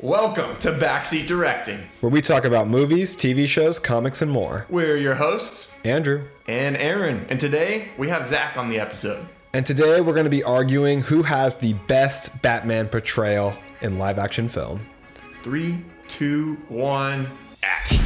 Welcome to Backseat Directing, where we talk about movies, TV shows, comics, and more. We're your hosts, Andrew and Arron, and today we have Zach on the episode. And today we're going to be arguing who has the best Batman portrayal in live-action film. 3, 2, 1, action.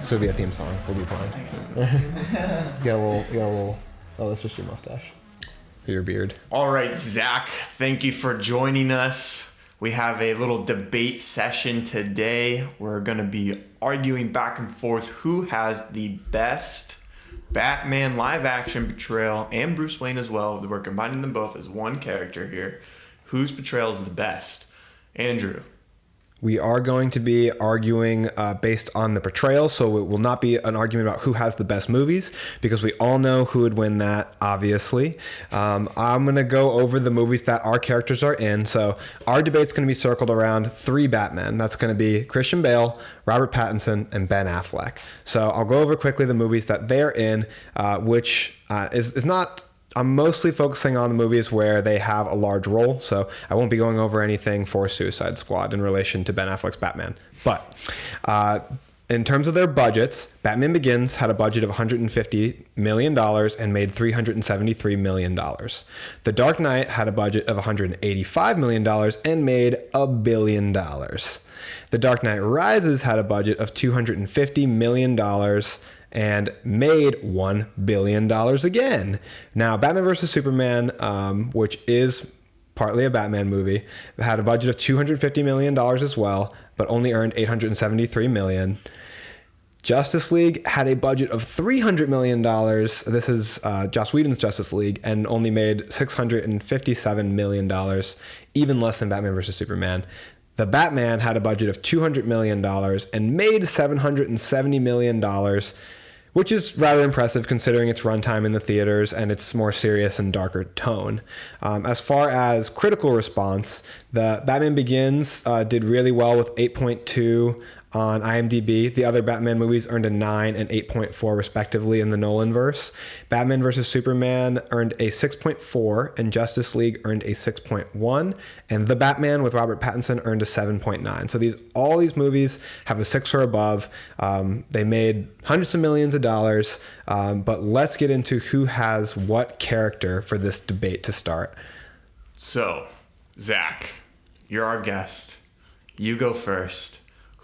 This will be a theme song. We'll be fine. You gotta roll. Oh, that's just your mustache. Or your beard. All right, Zach, thank you for joining us. We have a little debate session today. We're going to be arguing back and forth who has the best Batman live-action portrayal, and Bruce Wayne as well. We're combining them both as one character here. Whose portrayal is the best? Andrew. We are going to be arguing based on the portrayal, so it will not be an argument about who has the best movies, because we all know who would win that, obviously. I'm going to go over the movies that our characters are in. So our debate's going to be circled around 3 Batmen. That's going to be Christian Bale, Robert Pattinson, and Ben Affleck. So I'll go over quickly the movies that they're in, which is not... I'm mostly focusing on the movies where they have a large role, so I won't be going over anything for Suicide Squad in relation to Ben Affleck's Batman. But in terms of their budgets, Batman Begins had a budget of $150 million and made $373 million. The Dark Knight had a budget of $185 million and made $1 billion. The Dark Knight Rises had a budget of $250 million and made $1 billion again. Now, Batman vs. Superman, which is partly a Batman movie, had a budget of $250 million as well, but only earned $873 million. Justice League had a budget of $300 million. This is Joss Whedon's Justice League, and only made $657 million, even less than Batman vs. Superman. The Batman had a budget of $200 million and made $770 million, which is rather impressive considering its runtime in the theaters and its more serious and darker tone. As far as critical response, the Batman Begins did really well with 8.2 on IMDb. The other Batman movies earned a 9 and 8.4 respectively in the Nolanverse. Batman vs. Superman earned a 6.4 and Justice League earned a 6.1, and The Batman with Robert Pattinson earned a 7.9. So all these movies have a 6 or above. They made hundreds of millions of dollars, but let's get into who has what character for this debate to start. So, Zach, you're our guest. You go first.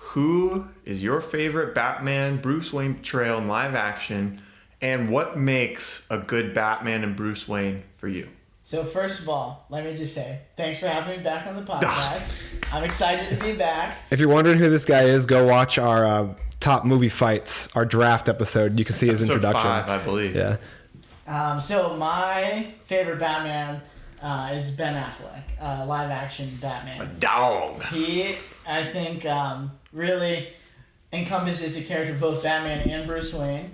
Who is your favorite Batman, Bruce Wayne portrayal in live action, and what makes a good Batman and Bruce Wayne for you? So first of all, let me just say, thanks for having me back on the podcast. I'm excited to be back. If you're wondering who this guy is, go watch our top movie fights, our draft episode. You can see his introduction. 5, I believe. Yeah. So my favorite Batman is Ben Affleck, live action Batman. A dog. He, I think, really encompasses the character of both Batman and Bruce Wayne.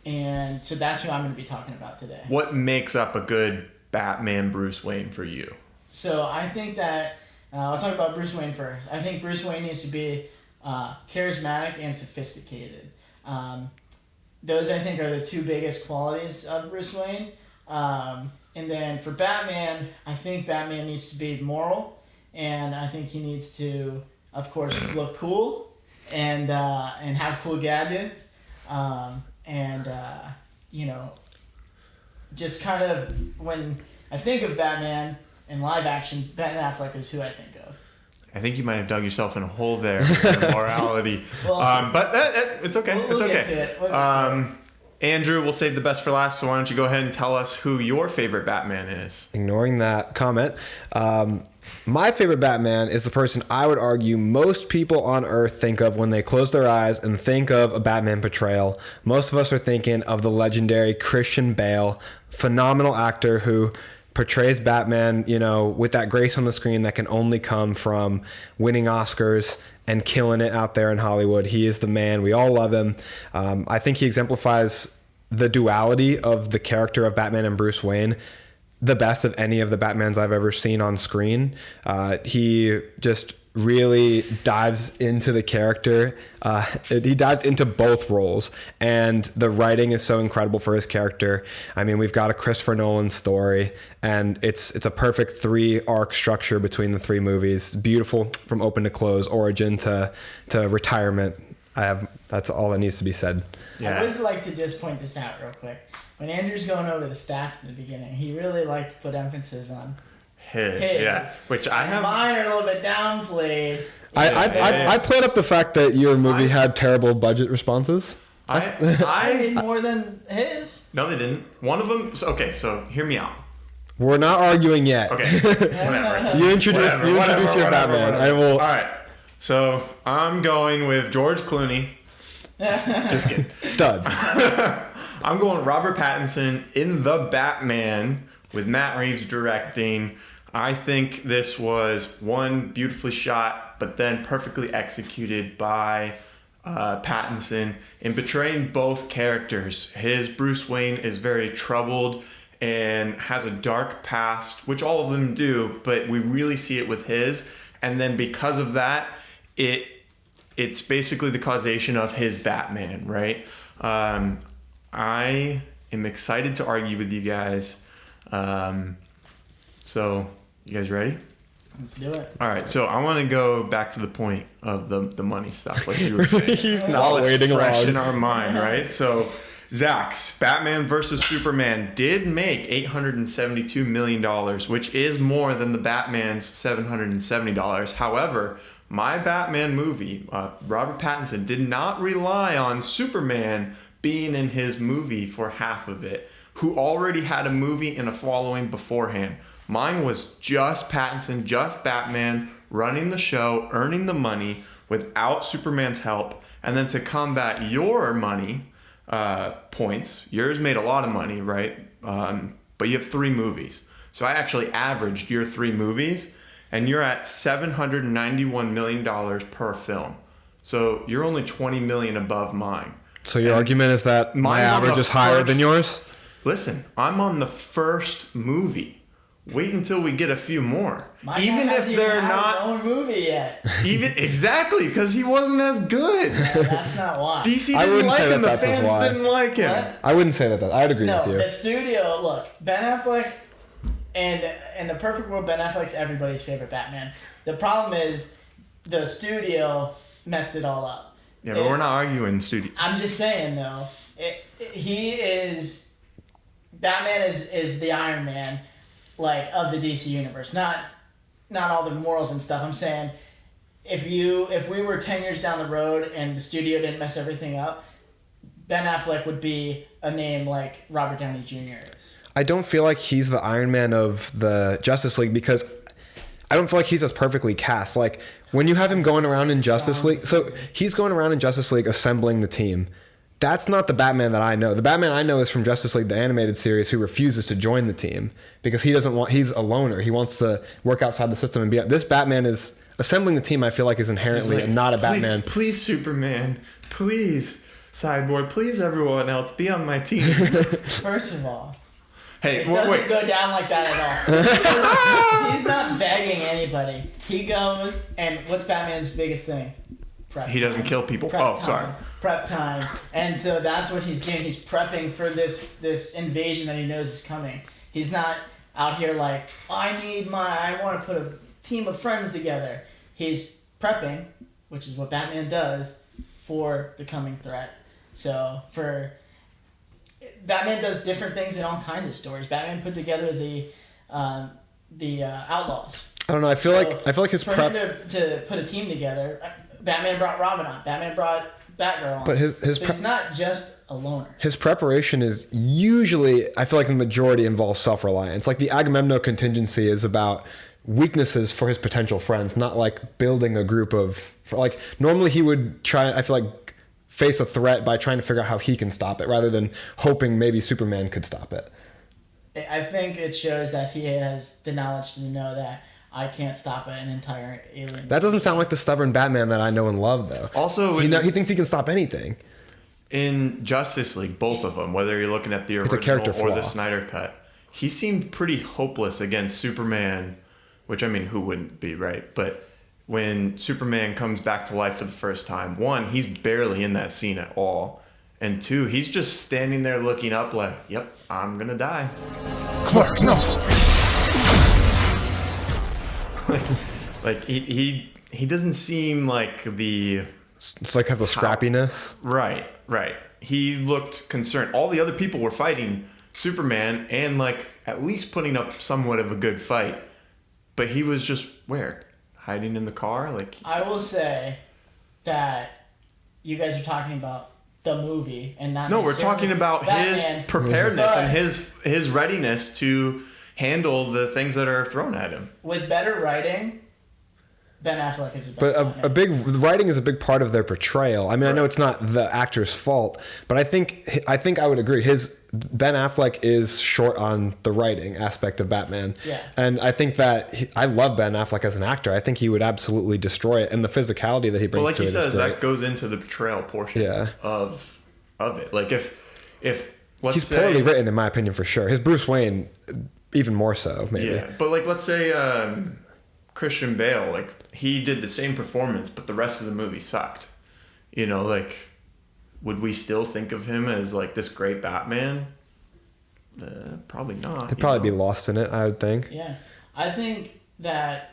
And so that's who I'm going to be talking about today. What makes up a good Batman Bruce Wayne for you? So I think that, I'll talk about Bruce Wayne first. I think Bruce Wayne needs to be charismatic and sophisticated. Those, I think, are the 2 biggest qualities of Bruce Wayne. And then for Batman, I think Batman needs to be moral, and I think he needs to, of course, look cool and have cool gadgets, just kind of when I think of Batman in live action, Ben Affleck is who I think of. I think you might have dug yourself in a hole there with your morality. Well, but it's okay. We'll it's okay. Andrew, we'll save the best for last, so why don't you go ahead and tell us who your favorite Batman is? Ignoring that comment, my favorite Batman is the person I would argue most people on Earth think of when they close their eyes and think of a Batman portrayal. Most of us are thinking of the legendary Christian Bale, phenomenal actor who portrays Batman, with that grace on the screen that can only come from winning Oscars and killing it out there in Hollywood. He is the man. We all love him. I think he exemplifies the duality of the character of Batman and Bruce Wayne the best of any of the Batmans I've ever seen on screen. He just really dives into the character. He dives into both roles, and the writing is so incredible for his character. I mean, we've got a Christopher Nolan story, and it's a perfect 3-arc structure between the 3 movies. Beautiful from open to close, origin to retirement. That's all that needs to be said. Yeah. I would like to just point this out real quick. When Andrew's going over the stats in the beginning, he really liked to put emphasis on his. Yeah, which I have. Mine are a little bit downplayed. I played up the fact that your movie had terrible budget responses. I did more than his. No, they didn't. One of them. Okay, so hear me out. We're not arguing yet. Okay, whatever. You introduce your Batman. I will. All right. So I'm going with George Clooney. Just kidding. Stud. I'm going Robert Pattinson in The Batman with Matt Reeves directing. I think this was one beautifully shot, but then perfectly executed by Pattinson in portraying both characters. His Bruce Wayne is very troubled and has a dark past, which all of them do, but we really see it with his. And then because of that, it's basically the causation of his Batman, right? I am excited to argue with you guys. So, you guys ready? Let's do it. All right, so I want to go back to the point of the money stuff, like you were saying. He's not waiting fresh long. in our mind, right? So, Zach's Batman versus Superman did make $872 million, which is more than the Batman's $770. However, my Batman movie, Robert Pattinson, did not rely on Superman being in his movie for half of it, who already had a movie and a following beforehand. Mine was just Pattinson, just Batman, running the show, earning the money without Superman's help. And then to combat your money points, yours made a lot of money, right? But you have 3 movies. So I actually averaged your 3 movies, and you're at $791 million per film. So you're only $20 million above mine. So your argument is that my average is higher than yours? Listen, I'm on the first movie. Wait until we get a few more. Even if they're not his own movie yet. Exactly, because he wasn't as good. No, that's not why. DC didn't like him. The fans didn't like him. What? I wouldn't say that. I'd agree with you. No, the studio. Look, Ben Affleck, and in the perfect world, Ben Affleck's everybody's favorite Batman. The problem is the studio messed it all up. Yeah, but we're not arguing studio. I'm just saying though, Batman is the Iron Man, like, of the DC universe. Not all the morals and stuff. I'm saying if we were 10 years down the road and the studio didn't mess everything up, Ben Affleck would be a name like Robert Downey Jr. is. I don't feel like he's the Iron Man of the Justice League because I don't feel like he's as perfectly cast. Like, when you have him going around in Justice League, so he's going around in Justice League assembling the team. That's not the Batman that I know. The Batman I know is from Justice League, the animated series, who refuses to join the team because he's a loner. He wants to work outside the system and be. This Batman is assembling the team. I feel like is inherently not a Batman. Please, Superman. Please, Cyborg. Please, everyone else, be on my team. First of all, hey, it doesn't go down like that at all. He's not begging anybody. He goes, and what's Batman's biggest thing? Prep he doesn't kill people. Prep time. And so that's what he's doing. He's prepping for this invasion that he knows is coming. He's not out here like, I want to put a team of friends together. He's prepping, which is what Batman does, for the coming threat. So Batman does different things in all kinds of stories. Batman put together the Outlaws. I don't know. I feel like his prep to put a team together. Batman brought Robin on. Batman brought Batgirl on. But he's not just a loner. His preparation is usually, I feel like, the majority involves self-reliance. Like the Agamemnon contingency is about weaknesses for his potential friends, not like building a group of. Like normally he would try. I feel like face a threat by trying to figure out how he can stop it, rather than hoping maybe Superman could stop it. I think it shows that he has the knowledge to know that I can't stop an entire alien. That doesn't sound like the stubborn Batman that I know and love, though. Also, he thinks he can stop anything. In Justice League, both of them, whether you're looking at the original or the Snyder Cut, he seemed pretty hopeless against Superman, which, I mean, who wouldn't be, right? But when Superman comes back to life for the first time, one, he's barely in that scene at all. And two, he's just standing there looking up like, yep, I'm going to die. Clark, no. Like, he doesn't seem like the... It's like has a scrappiness. Right. He looked concerned. All the other people were fighting Superman and, like, at least putting up somewhat of a good fight. But he was just, where? Hiding in the car? Like, I will say that you guys are talking about the movie and not... No, we're talking about Batman. his preparedness and his readiness to handle the things that are thrown at him. With better writing, Ben Affleck is the best. But a big writing is a big part of their portrayal. I mean, I know it's not the actor's fault, but I think I would agree. Ben Affleck is short on the writing aspect of Batman. Yeah. And I think that I love Ben Affleck as an actor. I think he would absolutely destroy it, and the physicality that he brings. But like to he it says, is great. that goes into the portrayal portion of it. Like if let's he's say poorly written, in my opinion, for sure. His Bruce Wayne, even more so, maybe. Yeah, but like let's say Christian Bale, like he did the same performance, but the rest of the movie sucked. You know, like would we still think of him as like this great Batman? Probably not. He'd probably be lost in it, I would think. Yeah. I think that...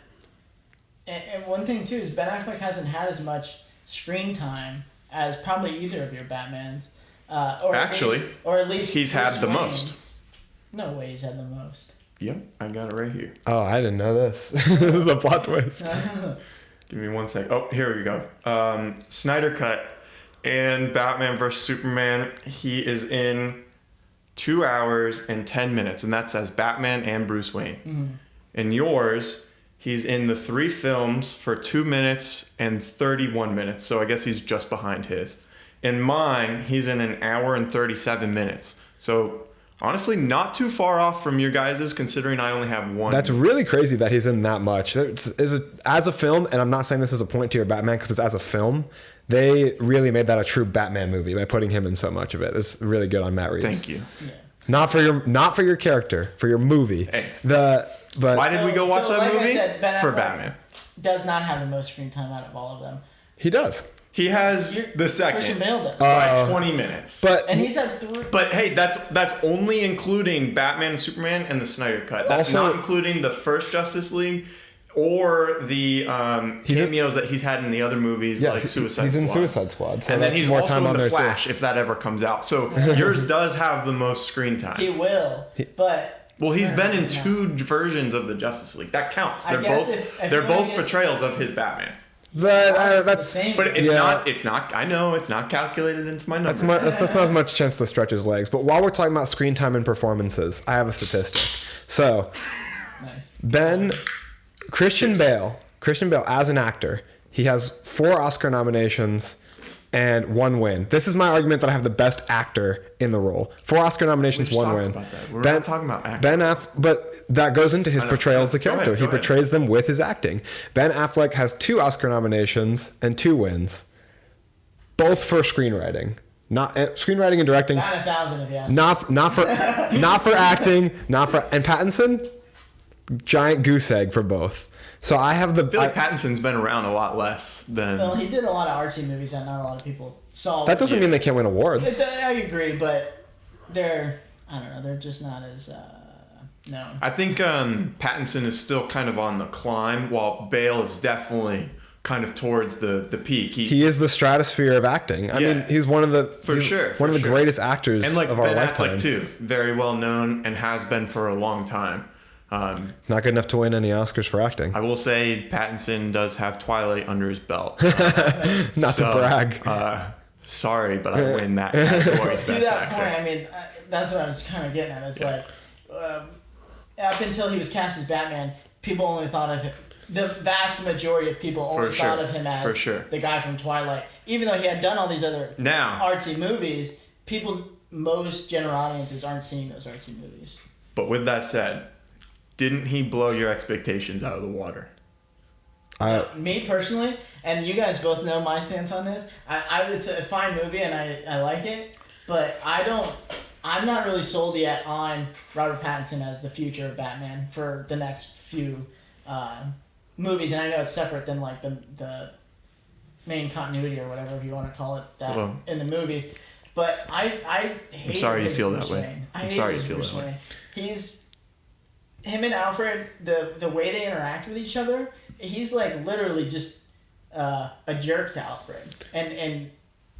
And one thing, too, is Ben Affleck hasn't had as much screen time as probably either of your Batmans. Or at least he's Bruce had the Wayne's. most. No way he's had the most. Yep, I got it right here. Oh, I didn't know this. This is a plot twist. Give me 1 sec. Oh, here we go. Snyder Cut and Batman vs. Superman. He is in 2 hours and 10 minutes, and that says Batman and Bruce Wayne. Mm-hmm. In yours, he's in the 3 films for 2 minutes and 31 minutes, so I guess he's just behind his. In mine, he's in 1 hour and 37 minutes. So honestly, not too far off from your guys's, considering I only have one. That's really crazy that he's in that much. As a film, and I'm not saying this as a point to your Batman, because it's as a film, they really made that a true Batman movie by putting him in so much of it. It's really good on Matt Reeves. Thank you. Yeah. Not for your character, for your movie. Hey. Why did we go watch that like I movie? said, Ben For Affleck Batman. does not have the most screen time out of all of them. He does. He has the Christian second Bale does. by 20 minutes. And he's had 3... But hey, that's only including Batman and Superman and the Snyder Cut. That's Also- not including the first Justice League or the cameos that he's had in the other movies like Suicide Squad. He's in Suicide Squad. So and then that's he's more also time in on The there too. Flash, if that ever comes out. So yours does have the most screen time. He will, but... Well, he's been in 2 versions of the Justice League. That counts. I They're guess both if they're you both wanna get- portrayals of his Batman. But It's the that's same. But it's Yeah. not. It's not. I know it's not calculated into my numbers. that's not as much chance to stretch his legs. But while we're talking about screen time and performances, I have a statistic. So Nice. Christian Bale as an actor, he has 4 Oscar nominations and 1 win. This is my argument that I have the best actor in the role. 4 Oscar nominations, We just 1 talked win. about that. We're not talking about acting. But that goes into his know. portrayal as the Go ahead, character. go He ahead. portrays them with his acting. Ben Affleck has 2 Oscar nominations and 2 wins, both for screenwriting. Not screenwriting and directing. Not 1,000 if you ask. Not for acting. And Pattinson, giant goose egg for both. So I have the. I feel like Pattinson's been around a lot less than. Well, he did a lot of artsy movies that not a lot of people saw. That doesn't mean they can't win awards. I agree, but they're... I don't know. They're just not as... known. I think Pattinson is still kind of on the climb, while Bale is definitely kind of towards the peak. He is the stratosphere of acting. I mean, he's one of the one of the greatest actors and like of our Ben lifetime. Affleck too, very well known and has been for a long time. Not good enough to win any Oscars for acting. I will say Pattinson does have Twilight under his belt. Not to brag. Sorry, but I win that category as To best that actor. point, I mean, that's what I was kind of getting at. It's like, up until he was cast as Batman, people only thought of him. The vast majority of people only For thought sure. of him as For sure. the guy from Twilight. Even though he had done all these other Now- artsy movies, most general audiences aren't seeing those artsy movies. But with that said, didn't he blow your expectations out of the water? Me personally, and you guys both know my stance on this. It's a fine movie and I like it, but I don't I'm not really sold yet on Robert Pattinson as the future of Batman for the next few movies, and I know it's separate than like the main continuity or whatever if you want to call it that in the movies. But I hate. I'm sorry you feel that way. I'm sorry you feel that way. Him and Alfred, the way they interact with each other, he's like literally just a jerk to Alfred, and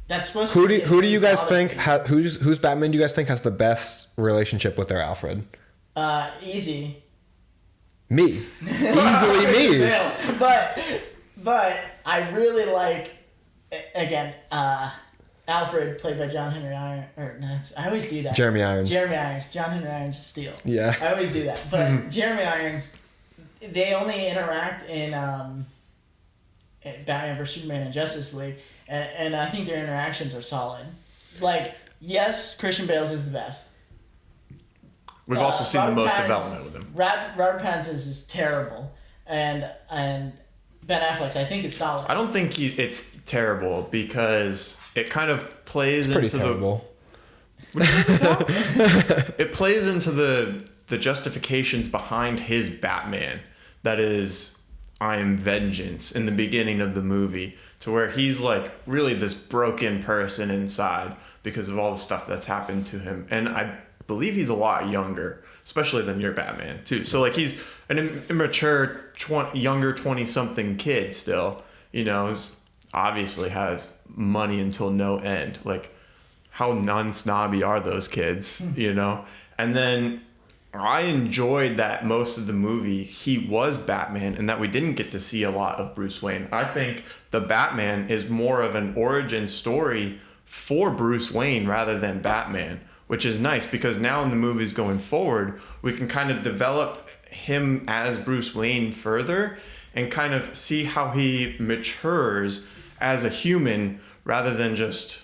that's supposed to. Who do you guys think? Who's Batman? Do you guys think has the best relationship with their Alfred? Easy. Me, easily me. But I really like again. Alfred, played by John Henry Irons, I always do that. Jeremy Irons. John Henry Irons is Steel. Yeah. I always do that. But Jeremy Irons, they only interact in Batman vs Superman and Justice League, and I think their interactions are solid. Like, yes, Christian Bale's is the best. We've also seen Robert the most Pattinson, development with him. Robert Pattinson's is terrible, and Ben Affleck's I think is solid. I don't think it's terrible because it kind of plays Pretty into terrible. It plays into the justifications behind his Batman. That is, I am vengeance in the beginning of the movie, to where he's like really this broken person inside because of all the stuff that's happened to him. And I believe he's a lot younger, especially than your Batman too. So like he's an immature younger 20-something kid still, you know, obviously has money until no end. Like, how non-snobby are those kids, you know? And then I enjoyed that most of the movie he was Batman and that we didn't get to see a lot of Bruce Wayne. I think the Batman is more of an origin story for Bruce Wayne rather than Batman, which is nice because now in the movies going forward, we can kind of develop him as Bruce Wayne further and kind of see how he matures as a human rather than just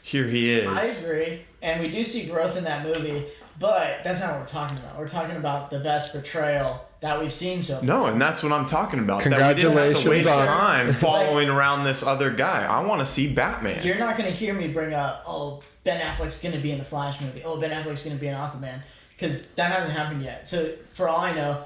here he is. I agree, and we do see growth in that movie, but that's not what we're talking about. We're talking about the best portrayal that we've seen so far. No, and that's what I'm talking about. Congratulations. That we didn't have to waste time following around this other guy. I want to see Batman. You're not going to hear me bring up, Ben Affleck's going to be in the Flash movie. Ben Affleck's going to be in Aquaman, because that hasn't happened yet. So for all I know,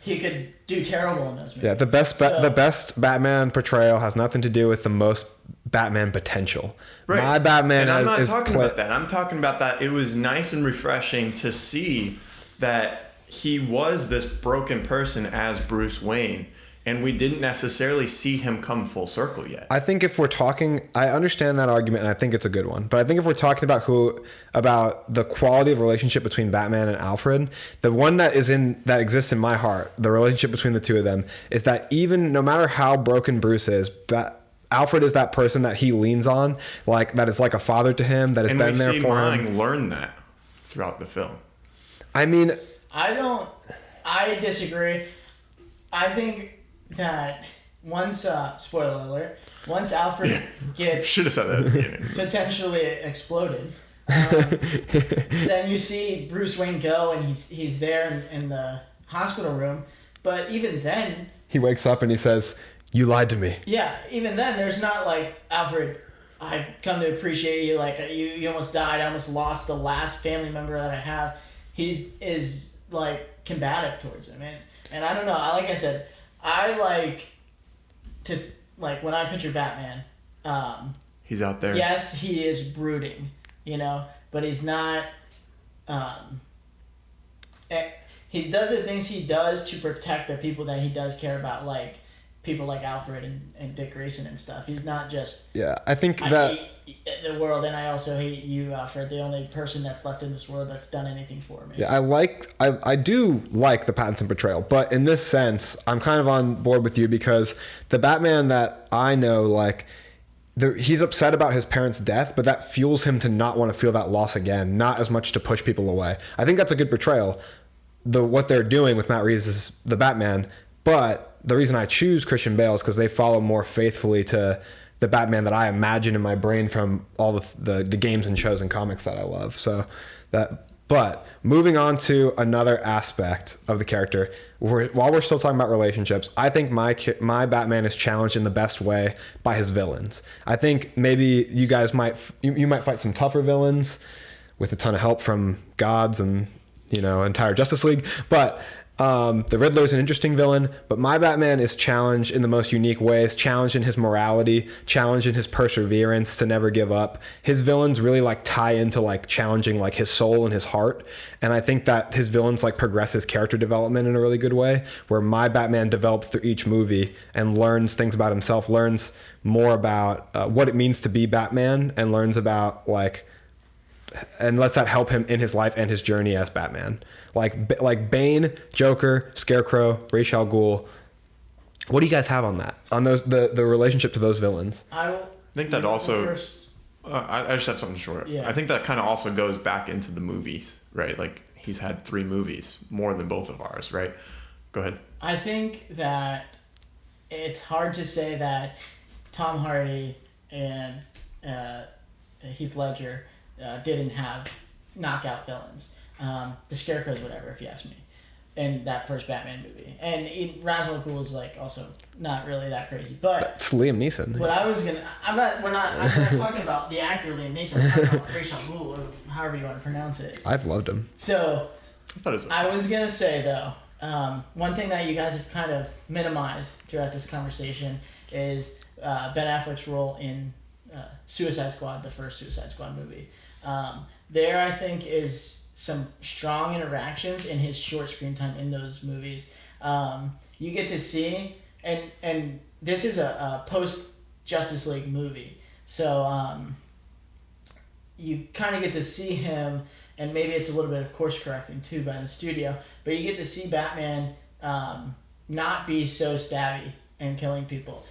he could do terrible in those movies. Yeah, the best Batman portrayal has nothing to do with the most Batman potential. Right. My Batman and I'm not talking about that. I'm talking about that it was nice and refreshing to see that he was this broken person as Bruce Wayne, and we didn't necessarily see him come full circle yet. I think if we're talking, I understand that argument, and I think it's a good one. But I think if we're talking about the quality of relationship between Batman and Alfred, the one that exists in my heart, the relationship between the two of them, is that even no matter how broken Bruce is, Alfred is that person that he leans on, like that is like a father to him, that has been there for him. And we see Mine learn that throughout the film. I mean, I disagree. I think that once, spoiler alert, once Alfred gets should have said that at the beginning. potentially exploded, then you see Bruce Wayne go and he's there in the hospital room. But even then, he wakes up and he says, "You lied to me." Yeah, even then, there's not like, Alfred, I've come to appreciate you. Like, you almost died. I almost lost the last family member that I have. He is like combative towards him, and I don't know. Like I said, I like to when I picture Batman. He's out there. Yes, he is brooding, but he's not. He does the things he does to protect the people that he does care about, like people like Alfred and Dick Grayson and stuff. He's not just. Yeah, I think I that. hate the world, and I also hate you, Alfred, the only person that's left in this world that's done anything for me. Yeah, I do like the Pattinson portrayal, but in this sense, I'm kind of on board with you because the Batman that I know, he's upset about his parents' death, but that fuels him to not want to feel that loss again, not as much to push people away. I think that's a good portrayal. What they're doing with Matt Reeves is the Batman, but the reason I choose Christian Bale is because they follow more faithfully to the Batman that I imagine in my brain from all the games and shows and comics that I love. But moving on to another aspect of the character, while we're still talking about relationships, I think my Batman is challenged in the best way by his villains. I think maybe you guys might fight some tougher villains, with a ton of help from gods and, entire Justice League. But the Riddler is an interesting villain, but my Batman is challenged in the most unique ways, challenged in his morality, challenged in his perseverance to never give up. His villains really like tie into like challenging like his soul and his heart. And I think that his villains like progress his character development in a really good way, where my Batman develops through each movie and learns things about himself, learns more about what it means to be Batman, and learns about and lets that help him in his life and his journey as Batman. Like Bane, Joker, Scarecrow, Ra's al Ghul. What do you guys have on that? On those the relationship to those villains? I think that also. I just have something short. Yeah. I think that kind of also goes back into the movies, right? Like he's had 3 movies, more than both of ours, right? Go ahead. I think that it's hard to say that Tom Hardy and Heath Ledger didn't have knockout villains. The Scarecrow's whatever, if you ask me, in that first Batman movie. And Ra's al Ghul is like also not really that crazy, but it's Liam Neeson. What I was gonna, I'm not talking about the actor Liam Neeson. I'm talking about Ra's al Ghul, or however you want to pronounce it. I've loved him. So I was gonna say though, one thing that you guys have kind of minimized throughout this conversation is Ben Affleck's role in Suicide Squad, the first Suicide Squad movie. There, I think, is some strong interactions in his short screen time in those movies. You get to see, and this is a post Justice League movie, so you kind of get to see him, and maybe it's a little bit of course correcting too by the studio, but you get to see Batman not be so stabby and killing people.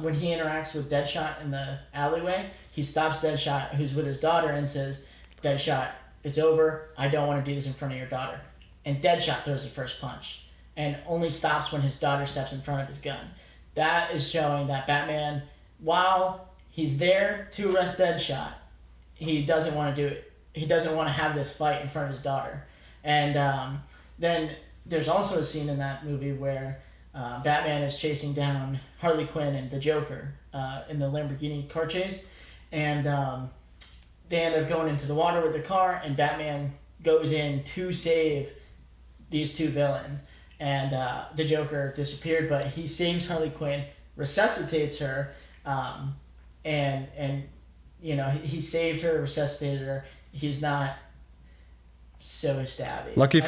When he interacts with Deadshot in the alleyway, he stops Deadshot, who's with his daughter, and says, "Deadshot, it's over. I don't want to do this in front of your daughter." And Deadshot throws the first punch and only stops when his daughter steps in front of his gun. That is showing that Batman, while he's there to arrest Deadshot, he doesn't want to do it. He doesn't want to have this fight in front of his daughter. And then there's also a scene in that movie where Batman is chasing down Harley Quinn and the Joker in the Lamborghini car chase. And they end up going into the water with the car, and Batman goes in to save these 2 villains. And the Joker disappeared, but he saves Harley Quinn, resuscitates her, and he saved her, resuscitated her. He's not so stabby. Lucky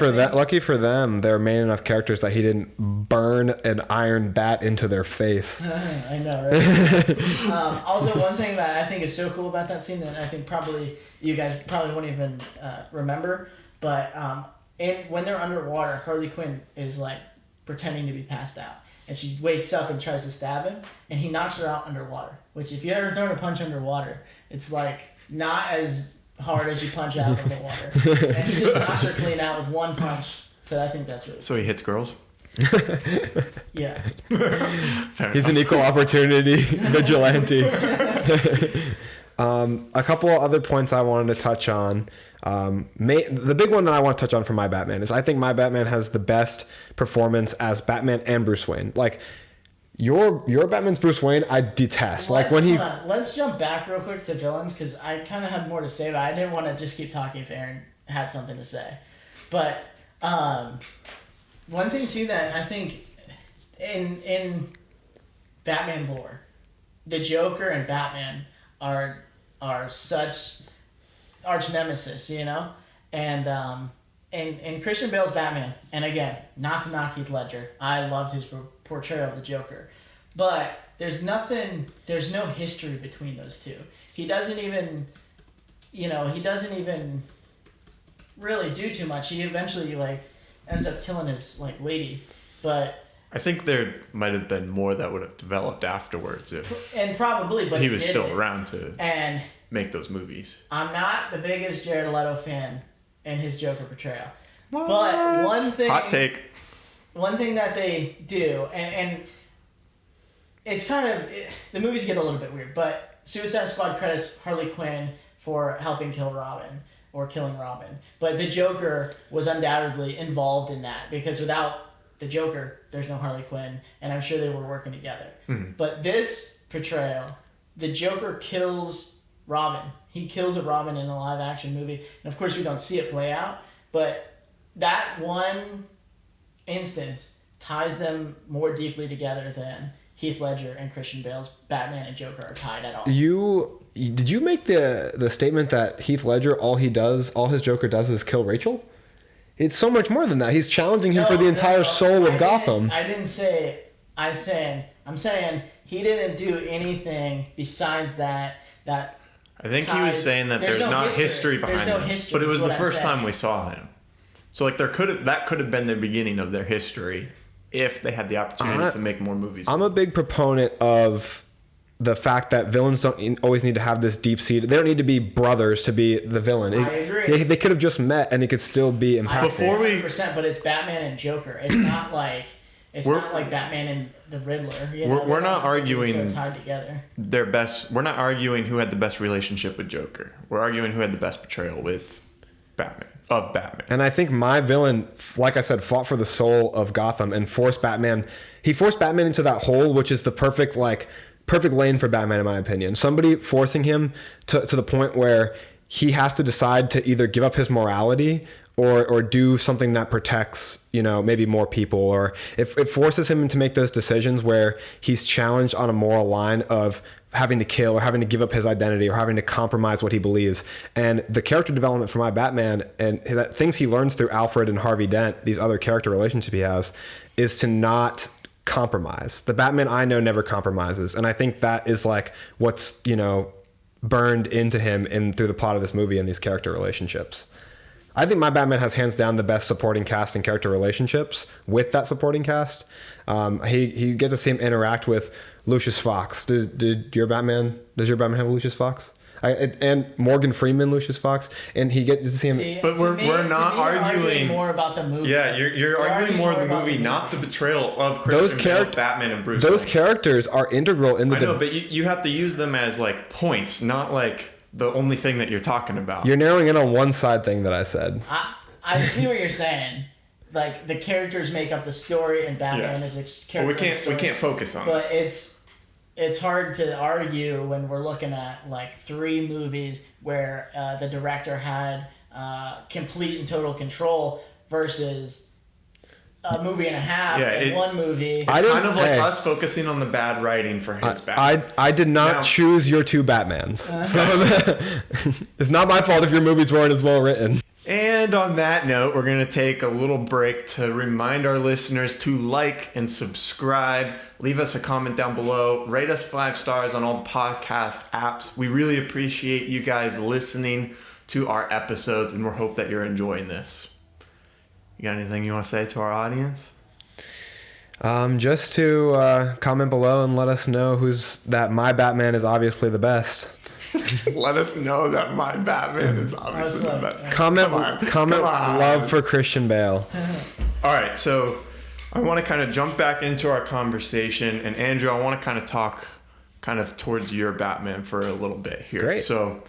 for them, they're main enough characters that he didn't burn an iron bat into their face. I know, right? Also, one thing that I think is so cool about that scene that I think probably you guys probably won't even remember, but when they're underwater, Harley Quinn is like pretending to be passed out, and she wakes up and tries to stab him, and he knocks her out underwater. Which, if you ever thrown a punch underwater, it's like not as hard as you punch out of the water. And he just knocks her clean out with 1 punch. So I think that's really So he hits girls? Yeah. He's an equal opportunity vigilante. A couple other points I wanted to touch on. The big one that I want to touch on for my Batman is I think my Batman has the best performance as Batman and Bruce Wayne. Like, Your Batman's Bruce Wayne, I detest. Let's jump back real quick to villains, because I kind of had more to say, but I didn't want to just keep talking if Aaron had something to say. But one thing too that I think in Batman lore, the Joker and Batman are such arch-nemesis, and Christian Bale's Batman, and again, not to knock Heath Ledger, I loved his portrayal of the Joker, but there's no history between those two. He doesn't even really do too much. He eventually ends up killing his lady, but I think there might have been more that would have developed afterwards and probably, but he was still around to and make those movies. I'm not the biggest Jared Leto fan in his Joker portrayal, what? But one thing, hot take. One thing that they do, and it's kind of, the movies get a little bit weird, but Suicide Squad credits Harley Quinn for helping kill Robin, or killing Robin. But the Joker was undoubtedly involved in that, because without the Joker, there's no Harley Quinn, and I'm sure they were working together. Mm-hmm. But this portrayal, the Joker kills Robin. He kills a Robin in a live action movie, and of course we don't see it play out, but that one instance ties them more deeply together than Heath Ledger and Christian Bale's Batman and Joker are tied at all. Did you make the statement that Heath Ledger, all his Joker does is kill Rachel? It's so much more than that. He's challenging him for the entire soul of Gotham. I didn't say. I'm saying he didn't do anything besides that. I think he was saying that there's not history behind him. But it was the first time we saw him. So like that could have been the beginning of their history if they had the opportunity to make more movies. I'm a big proponent of the fact that villains don't always need to have this deep seated. They don't need to be brothers to be the villain. I agree. They could have just met and it could still be impactful. But it's Batman and Joker. It's not like Batman and the Riddler. You know, we're not arguing so tied together. Their best. We're not arguing who had the best relationship with Joker. We're arguing who had the best portrayal with Batman. And I think my villain, like I said, fought for the soul of Gotham and forced Batman. He forced Batman into that hole, which is the perfect lane for Batman, in my opinion. Somebody forcing him to the point where he has to decide to either give up his morality or do something that protects, maybe more people, or if it forces him to make those decisions where he's challenged on a moral line of having to kill or having to give up his identity or having to compromise what he believes. And the character development for my Batman and things he learns through Alfred and Harvey Dent, these other character relationships he has, is to not compromise. The Batman I know never compromises. And I think that is like what's, burned into him through the plot of this movie and these character relationships. I think my Batman has hands down the best supporting cast and character relationships with that supporting cast. He gets to see him interact with Lucius Fox. Does your Batman have Lucius Fox? And Morgan Freeman, Lucius Fox, and he gets to see him. But we're not arguing more about the movie. Yeah, you're arguing more of the movie, not the betrayal of Christian Bale's Batman and Bruce Wayne. Those characters are integral in the. I know, but you have to use them as like points, not like the only thing that you're talking about. You're narrowing in on one side thing that I said. I see what you're saying. Like the characters make up the story, and Batman is a character. Well, we can't focus on. But it's hard to argue when we're looking at like 3 movies where the director had complete and total control versus a movie and a half in one movie. It's kind of like us focusing on the bad writing for his Batman. I did not choose your 2 Batmans. So it's not my fault if your movies weren't as well written. And on that note, we're going to take a little break to remind our listeners to like and subscribe. Leave us a comment down below. Rate us 5 stars on all the podcast apps. We really appreciate you guys listening to our episodes, and we hope that you're enjoying this. You got anything you want to say to our audience? Just to comment below and let us know that my Batman is obviously the best. Let us know that my Batman is obviously the best. Comment love for Christian Bale. All right, so I want to kind of jump back into our conversation, and Andrew, I want to kind of talk towards your Batman for a little bit here. Great. So,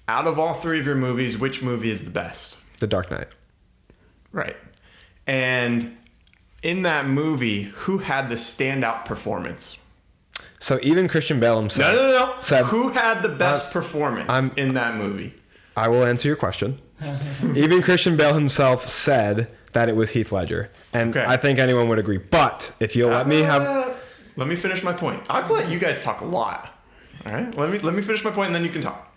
out of all 3 of your movies, which movie is the best? The Dark Knight. Right. And in that movie, who had the standout performance? So even Christian Bale himself. No. Said, who had the best performance in that movie? I will answer your question. Even Christian Bale himself said that it was Heath Ledger. And I think anyone would agree. But if you'll let me finish my point. I've let you guys talk a lot. All right? Let me finish my point and then you can talk.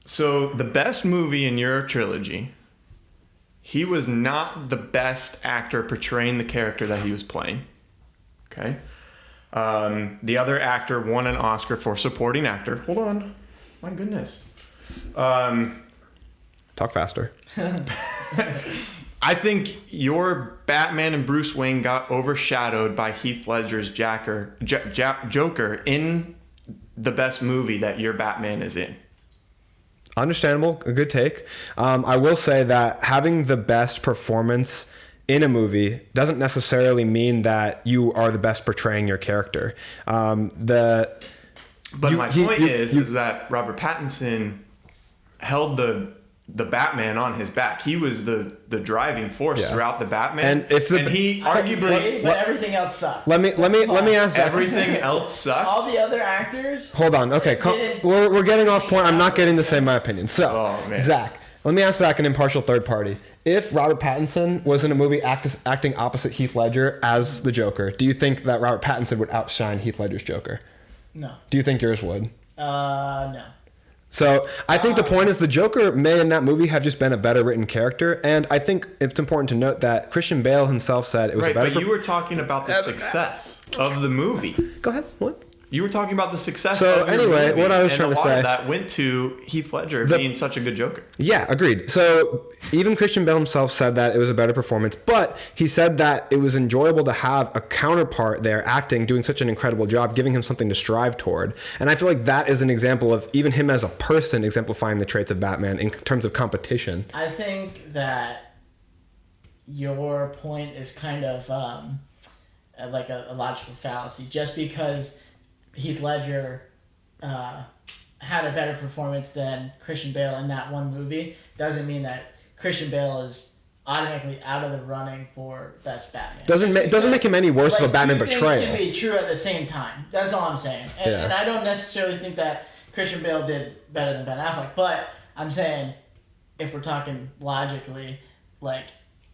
So the best movie in your trilogy, he was not the best actor portraying the character that he was playing. Okay? The other actor won an Oscar for supporting actor. Hold on. My goodness. Talk faster. I think your Batman and Bruce Wayne got overshadowed by Heath Ledger's Joker in the best movie that your Batman is in. Understandable. A good take. I will say that having the best performance in a movie doesn't necessarily mean that you are the best portraying your character. My point is that Robert Pattinson held the the Batman on his back. He was the driving force throughout the Batman. And he arguably, but everything else sucked. Let me ask Zach. Everything else sucked. All the other actors. Hold on. Okay, we're getting off point. I'm not getting to say my opinion. So, Zach, let me ask Zach, an impartial third party. If Robert Pattinson was in a movie acting opposite Heath Ledger as the Joker, do you think that Robert Pattinson would outshine Heath Ledger's Joker? No. Do you think yours would? No. So I think the point is the Joker may in that movie have just been a better written character, and I think it's important to note that Christian Bale himself said it was a better. But you were talking about the success of the movie. Go ahead. What? You were talking about the success. So of your anyway, movie, what I was and trying to say that went to Heath Ledger being such a good Joker. Yeah, agreed. So even Christian Bale himself said that it was a better performance, but he said that it was enjoyable to have a counterpart there acting, doing such an incredible job, giving him something to strive toward. And I feel like that is an example of even him as a person exemplifying the traits of Batman in terms of competition. I think that your point is kind of like a logical fallacy. Just because Heath Ledger had a better performance than Christian Bale in that one movie doesn't mean that Christian Bale is automatically out of the running for best Batman. Doesn't make him any worse of a Batman portrayal. Two things can be true at the same time. That's all I'm saying. And I don't necessarily think that Christian Bale did better than Ben Affleck, but I'm saying if we're talking logically, like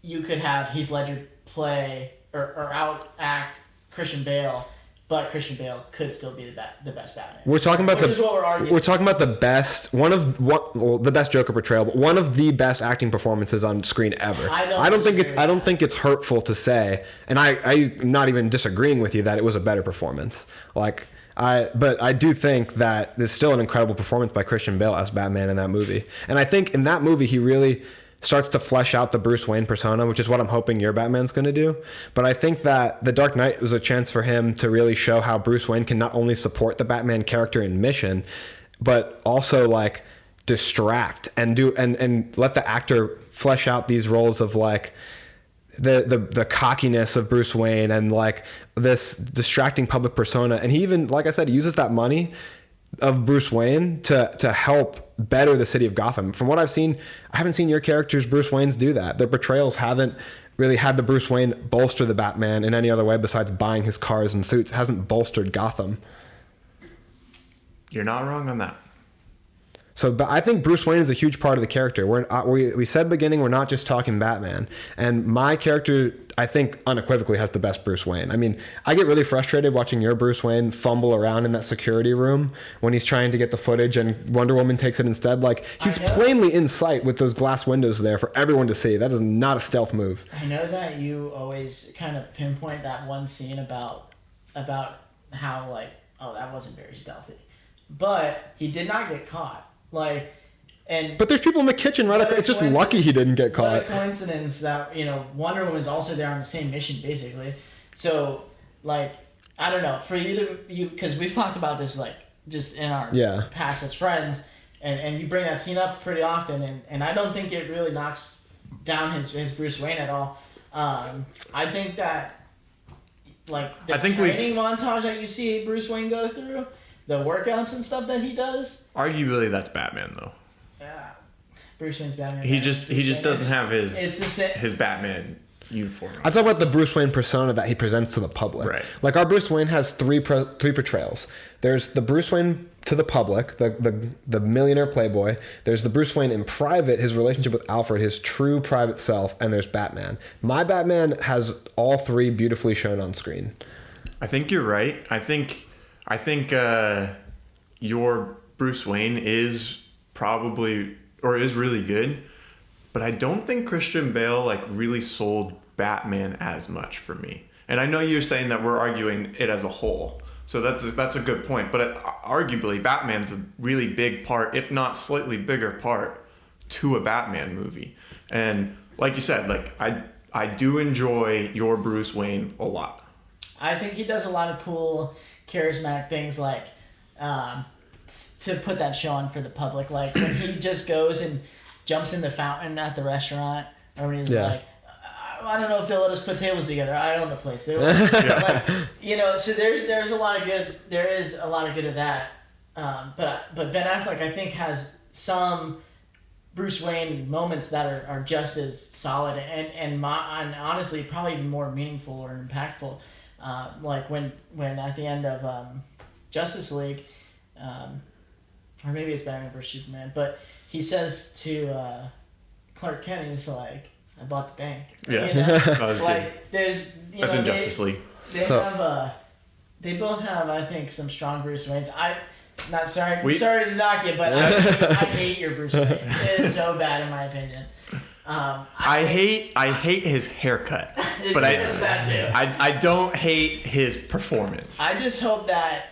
you could have Heath Ledger play or outact Christian Bale, but Christian Bale could still be the best Batman. We're talking about which is what we're arguing. We're talking about the best the best Joker portrayal, but one of the best acting performances on screen ever. I don't think it's hurtful to say, and I'm not even disagreeing with you that it was a better performance. But I do think that there's still an incredible performance by Christian Bale as Batman in that movie, and I think in that movie he really starts to flesh out the Bruce Wayne persona, which is what I'm hoping your Batman's going to do. But I think that The Dark Knight was a chance for him to really show how Bruce Wayne can not only support the Batman character and mission, but also like distract and let the actor flesh out these roles of like the cockiness of Bruce Wayne and like this distracting public persona. And he even, like I said, uses that money of Bruce Wayne to help better the city of Gotham. From what I've seen, I haven't seen your characters, Bruce Wayne's, do that. Their portrayals haven't really had the Bruce Wayne bolster the Batman in any other way besides buying his cars and suits. It hasn't bolstered Gotham. You're not wrong on that. So, but I think Bruce Wayne is a huge part of the character. We said at the beginning, we're not just talking Batman. And my character, I think, unequivocally has the best Bruce Wayne. I mean, I get really frustrated watching your Bruce Wayne fumble around in that security room when he's trying to get the footage and Wonder Woman takes it instead. Like, he's plainly in sight with those glass windows there for everyone to see. That is not a stealth move. I know that you always kind of pinpoint that one scene about how, like, oh, that wasn't very stealthy. But he did not get caught. But there's people in the kitchen right up. It's just lucky he didn't get caught. What a coincidence that Wonder Woman's also there on the same mission basically. So I don't know, for you because we've talked about this just in our past as friends, and you bring that scene up pretty often, and I don't think it really knocks down his Bruce Wayne at all. I think that the training montage that you see Bruce Wayne go through, the workouts and stuff that he does. Arguably, that's Batman, though. Yeah, Bruce Wayne's Batman. He just doesn't have his Batman uniform. I talk about the Bruce Wayne persona that he presents to the public. Right. Like our Bruce Wayne has three portrayals. There's the Bruce Wayne to the public, the millionaire playboy. There's the Bruce Wayne in private, his relationship with Alfred, his true private self, and there's Batman. My Batman has all three beautifully shown on screen. I think you're right. I think your Bruce Wayne is really good, but I don't think Christian Bale really sold Batman as much for me. And I know you're saying that we're arguing it as a whole, so that's a good point. But arguably, Batman's a really big part, if not slightly bigger part, to a Batman movie. And like you said, I do enjoy your Bruce Wayne a lot. I think he does a lot of cool, charismatic things to put that show on for the public. Like when he just goes and jumps in the fountain at the restaurant, or when he's I don't know if they'll let us put tables together. I own the place. They will. So there's a lot of good. There is a lot of good of that. But Ben Affleck, I think, has some Bruce Wayne moments that are just as solid and honestly probably even more meaningful or impactful. Like when at the end of Justice League, or maybe it's Batman vs Superman, but he says to Clark Kent, he's like, "I bought the bank." Yeah, you know? that was Like good. there's That's in Justice League. They both have, I think, some strong Bruce Waynes. Sorry to knock you, but I hate your Bruce Wayne. It is so bad in my opinion. I hate his haircut, but it's bad too. I don't hate his performance. I just hope that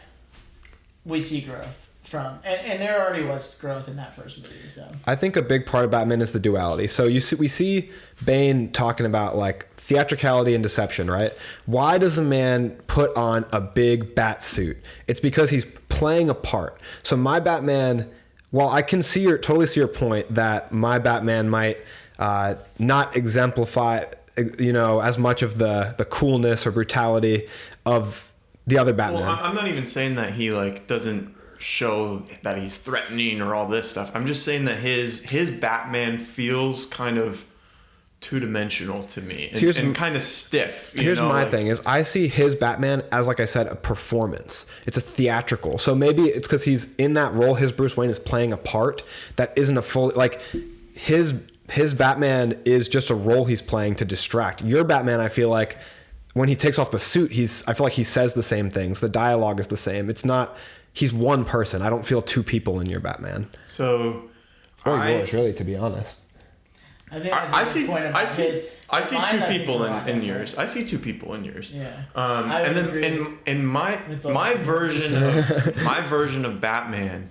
we see growth from, and there already was growth in that first movie. So I think a big part of Batman is the duality. So we see Bane talking about like theatricality and deception, right? Why does a man put on a big bat suit? It's because he's playing a part. So my Batman, while I can totally see your point that my Batman might not exemplify, as much of the coolness or brutality of the other Batman. Well, I'm not even saying that he like doesn't show that he's threatening or all this stuff. I'm just saying that his Batman feels kind of two-dimensional to me and kind of stiff. Here's my thing is I see his Batman as, like I said, a performance. It's a theatrical. So maybe it's because he's in that role. His Bruce Wayne is playing a part that isn't a full, like his Batman is just a role he's playing to distract. Your Batman, I feel like when he takes off the suit, I feel like he says the same things. The dialogue is the same. It's not, he's one person. I don't feel two people in your Batman. So, or yours, really, to be honest. I see two people in yours. I see two people in yours. Yeah. And then in my version of Batman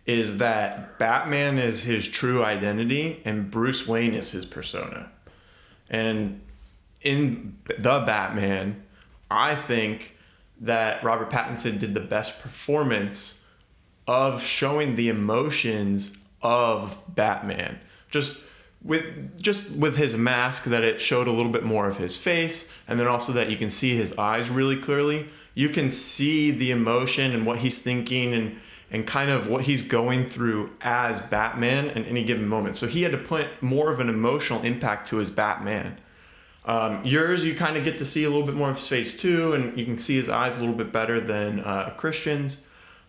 is that Batman is his true identity and Bruce Wayne is his persona. And in the Batman, I think that Robert Pattinson did the best performance of showing the emotions of Batman. Just with his mask, that it showed a little bit more of his face, and then also that you can see his eyes really clearly. You can see the emotion and what he's thinking and kind of what he's going through as Batman in any given moment. So he had to put more of an emotional impact to his Batman. Yours, you kind of get to see a little bit more of his face too, and you can see his eyes a little bit better than Christian's.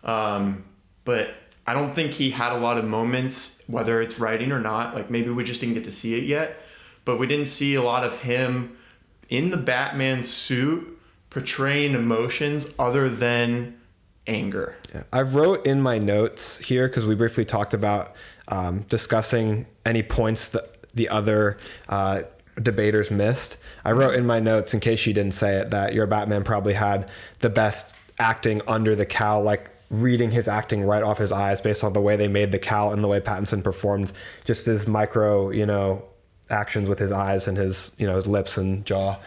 But I don't think he had a lot of moments, whether it's writing or not. Like maybe we just didn't get to see it yet, but we didn't see a lot of him in the Batman suit portraying emotions other than anger. Yeah. I wrote in my notes here, because we briefly talked about discussing any points that the other debaters missed. I wrote in my notes, in case you didn't say it, that your Batman probably had the best acting under the cowl, like reading his acting right off his eyes based on the way they made the cowl and the way Pattinson performed just his micro, actions with his eyes and his, his lips and jaw.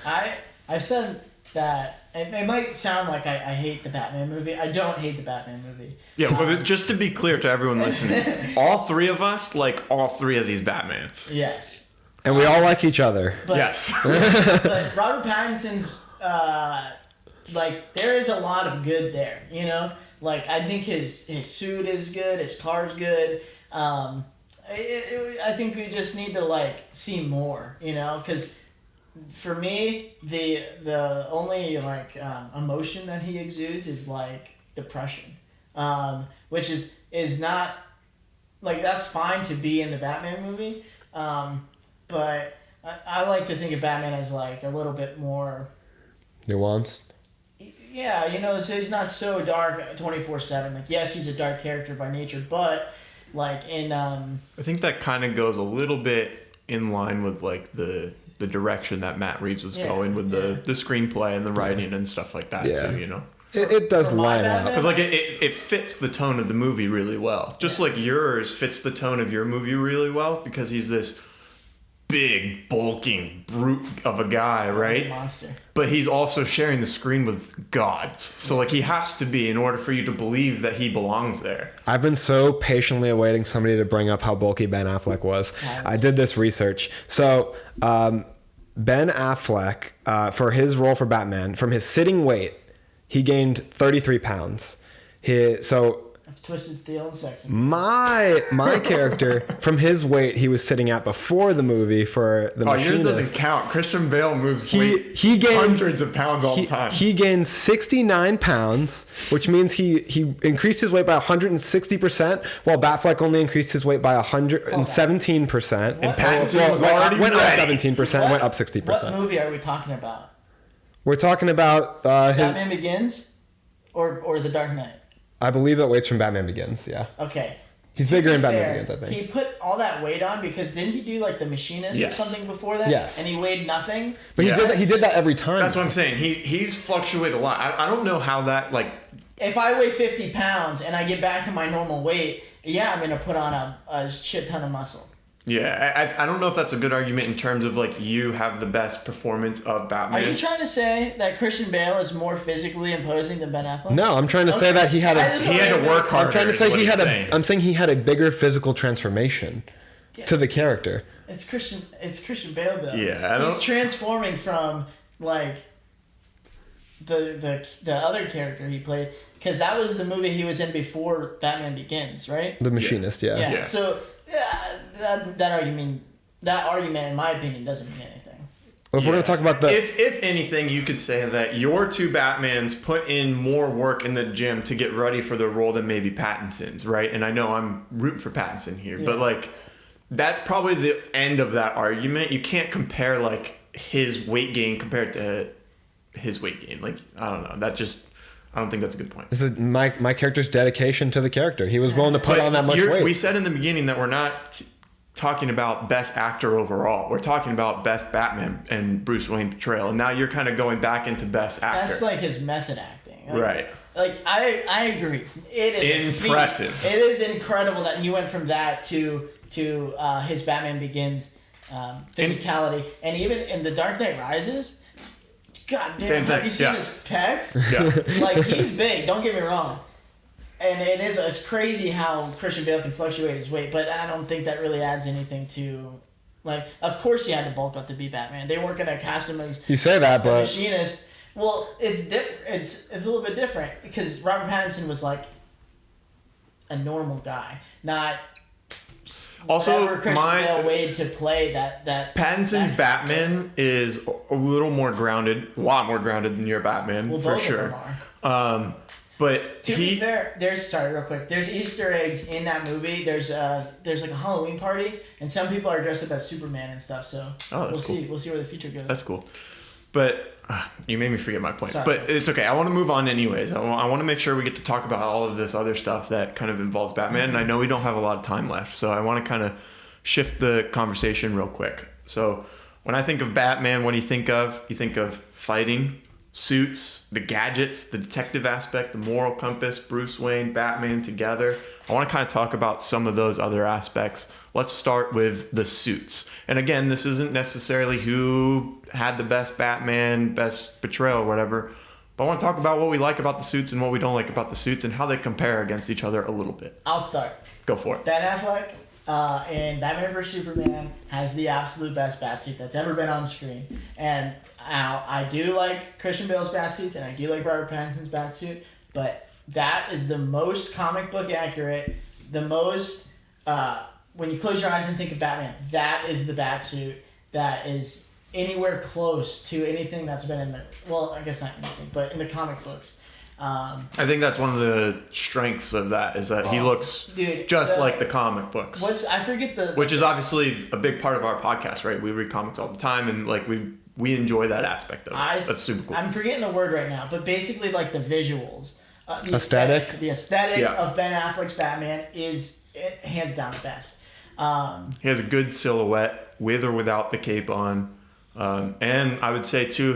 I said that it might sound like I hate the Batman movie. I don't hate the Batman movie. Yeah, but just to be clear to everyone listening, all three of us like all three of these Batmans. Yes. And we all like each other. But, yes. But Robert Pattinson's, there is a lot of good there, Like, I think his suit is good, his car's good. I think we just need to, see more, Because for me, the only, emotion that he exudes is, depression. Which is not, that's fine to be in the Batman movie. But I like to think of Batman as, a little bit more... nuanced? Yeah, so he's not so dark 24/7. Yes, he's a dark character by nature, but in I think that kind of goes a little bit in line with the direction that Matt Reeves was going with the screenplay and the writing and stuff like that too. It does line up because it fits the tone of the movie really well. Just like yours fits the tone of your movie really well because he's this big, bulking brute of a guy, right? Monster. But he's also sharing the screen with gods. So he has to be in order for you to believe that he belongs there. I've been so patiently awaiting somebody to bring up how bulky Ben Affleck was. I did this research. So Ben Affleck, for his role for Batman, from his sitting weight, he gained 33 pounds. Of Twisted Steel and Sex. My character, from his weight he was sitting at before the movie for the Machinist. Yours doesn't count. Christian Bale moves weight hundreds of pounds all the time. He gained 69 pounds, which means he increased his weight by 160%, while Batfleck only increased his weight by 117%. And Pattinson was already went up ready. 17%, went up 60%. What movie are we talking about? We're talking about Batman Begins or The Dark Knight? I believe that weight's from Batman Begins, yeah. Okay. He's bigger in Batman Begins, I think. He put all that weight on because didn't he do like The Machinist or something before that? Yes. And he weighed nothing? But he did that every time. That's what I'm saying. He's fluctuated a lot. I don't know how that, like... If I weigh 50 pounds and I get back to my normal weight, yeah, I'm going to put on a shit ton of muscle. Yeah, I don't know if that's a good argument in terms of, like, you have the best performance of Batman. Are you trying to say that Christian Bale is more physically imposing than Ben Affleck? No, I'm trying to say that he had to work harder. I'm trying to say I'm saying he had a bigger physical transformation to the character. It's Christian Bale though. Yeah, he's transforming from like the other character he played, because that was the movie he was in before Batman Begins, right? The Machinist, yeah. So that argument, in my opinion, doesn't mean anything. Well, if we're going to talk about if anything, you could say that your two Batmans put in more work in the gym to get ready for the role than maybe Pattinson's, right? And I know I'm rooting for Pattinson here, but like that's probably the end of that argument. You can't compare like his weight gain compared to his weight gain. Like, I don't know. I don't think that's a good point. This is my character's dedication to the character. He was willing to put on that much weight. We said in the beginning that we're not talking about best actor overall. We're talking about best Batman and Bruce Wayne portrayal. And now you're kind of going back into best actor. That's like his method acting. Right. Like, I agree. It is impressive. It is incredible that he went from that to his Batman Begins physicality. And even in The Dark Knight Rises... God damn, have you seen his pecs? Yeah. Like, he's big, don't get me wrong. And it's crazy how Christian Bale can fluctuate his weight, but I don't think that really adds anything to... Like, of course he had to bulk up to be Batman. They weren't going to cast him as... You say that, but... Machinist. Well, it's different. It's a little bit different, because Robert Pattinson was, like, a normal guy, not... Also, Christian Bale weighed to play that Pattinson's Batman is a little more grounded, a lot more grounded than your Batman, well, for both sure. Of them are. But to be fair, real quick. There's Easter eggs in that movie. There's like a Halloween party, and some people are dressed up as Superman and stuff. So we'll see. We'll see where the future goes. That's cool. But you made me forget my point. Sorry. But it's okay. I want to move on anyways. I want to make sure we get to talk about all of this other stuff that kind of involves Batman. And I know we don't have a lot of time left, so I want to kind of shift the conversation real quick. So when I think of Batman, what do you think of? You think of fighting, suits, the gadgets, the detective aspect, the moral compass, Bruce Wayne, Batman together. I want to kind of talk about some of those other aspects. Let's start with the suits. And again, this isn't necessarily who had the best Batman, best portrayal or whatever, but I want to talk about what we like about the suits and what we don't like about the suits and how they compare against each other a little bit. I'll start. Go for it. Ben Affleck in Batman vs Superman has the absolute best Batsuit that's ever been on screen. And I do like Christian Bale's Batsuits, and I do like Robert Pattinson's Batsuit, but that is the most comic book accurate, the most... when you close your eyes and think of Batman, that is the Batsuit that is anywhere close to anything that's been in the... Well, I guess not anything, but in the comic books. I think that's one of the strengths of that, is that he looks like the comic books. I forget the... Which is obviously a big part of our podcast, right? We read comics all the time, and like we enjoy that aspect of it. That's super cool. I'm forgetting the word right now, but basically like the visuals. The aesthetic? The aesthetic of Ben Affleck's Batman is hands down the best. He has a good silhouette with or without the cape on. And I would say too,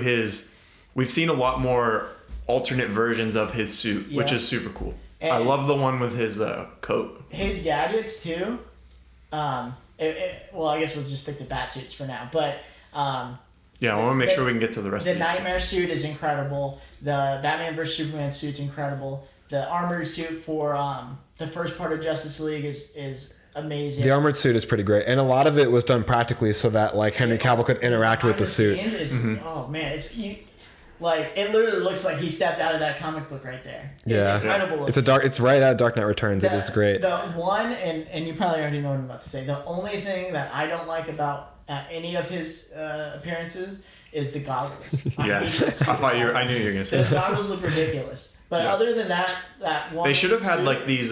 we've seen a lot more alternate versions of his suit, which is super cool. And I love the one with his coat. His gadgets too. Well, I guess we'll just stick to Batsuits for now, but yeah, I want to make sure we can get to the rest of the Nightmare suit is incredible. The Batman vs Superman suit's incredible. The armored suit for the first part of Justice League is amazing. The armored suit is pretty great, and a lot of it was done practically so that like Henry Cavill could interact with the suit. Oh man, Like, it literally looks like he stepped out of that comic book right there. Yeah. It's incredible. It's right out of Dark Knight Returns. It is great. The one, and you probably already know what I'm about to say, the only thing that I don't like about any of his appearances is the goggles. Yeah, I knew you were gonna say the goggles look ridiculous. But other than that one, they should have had like these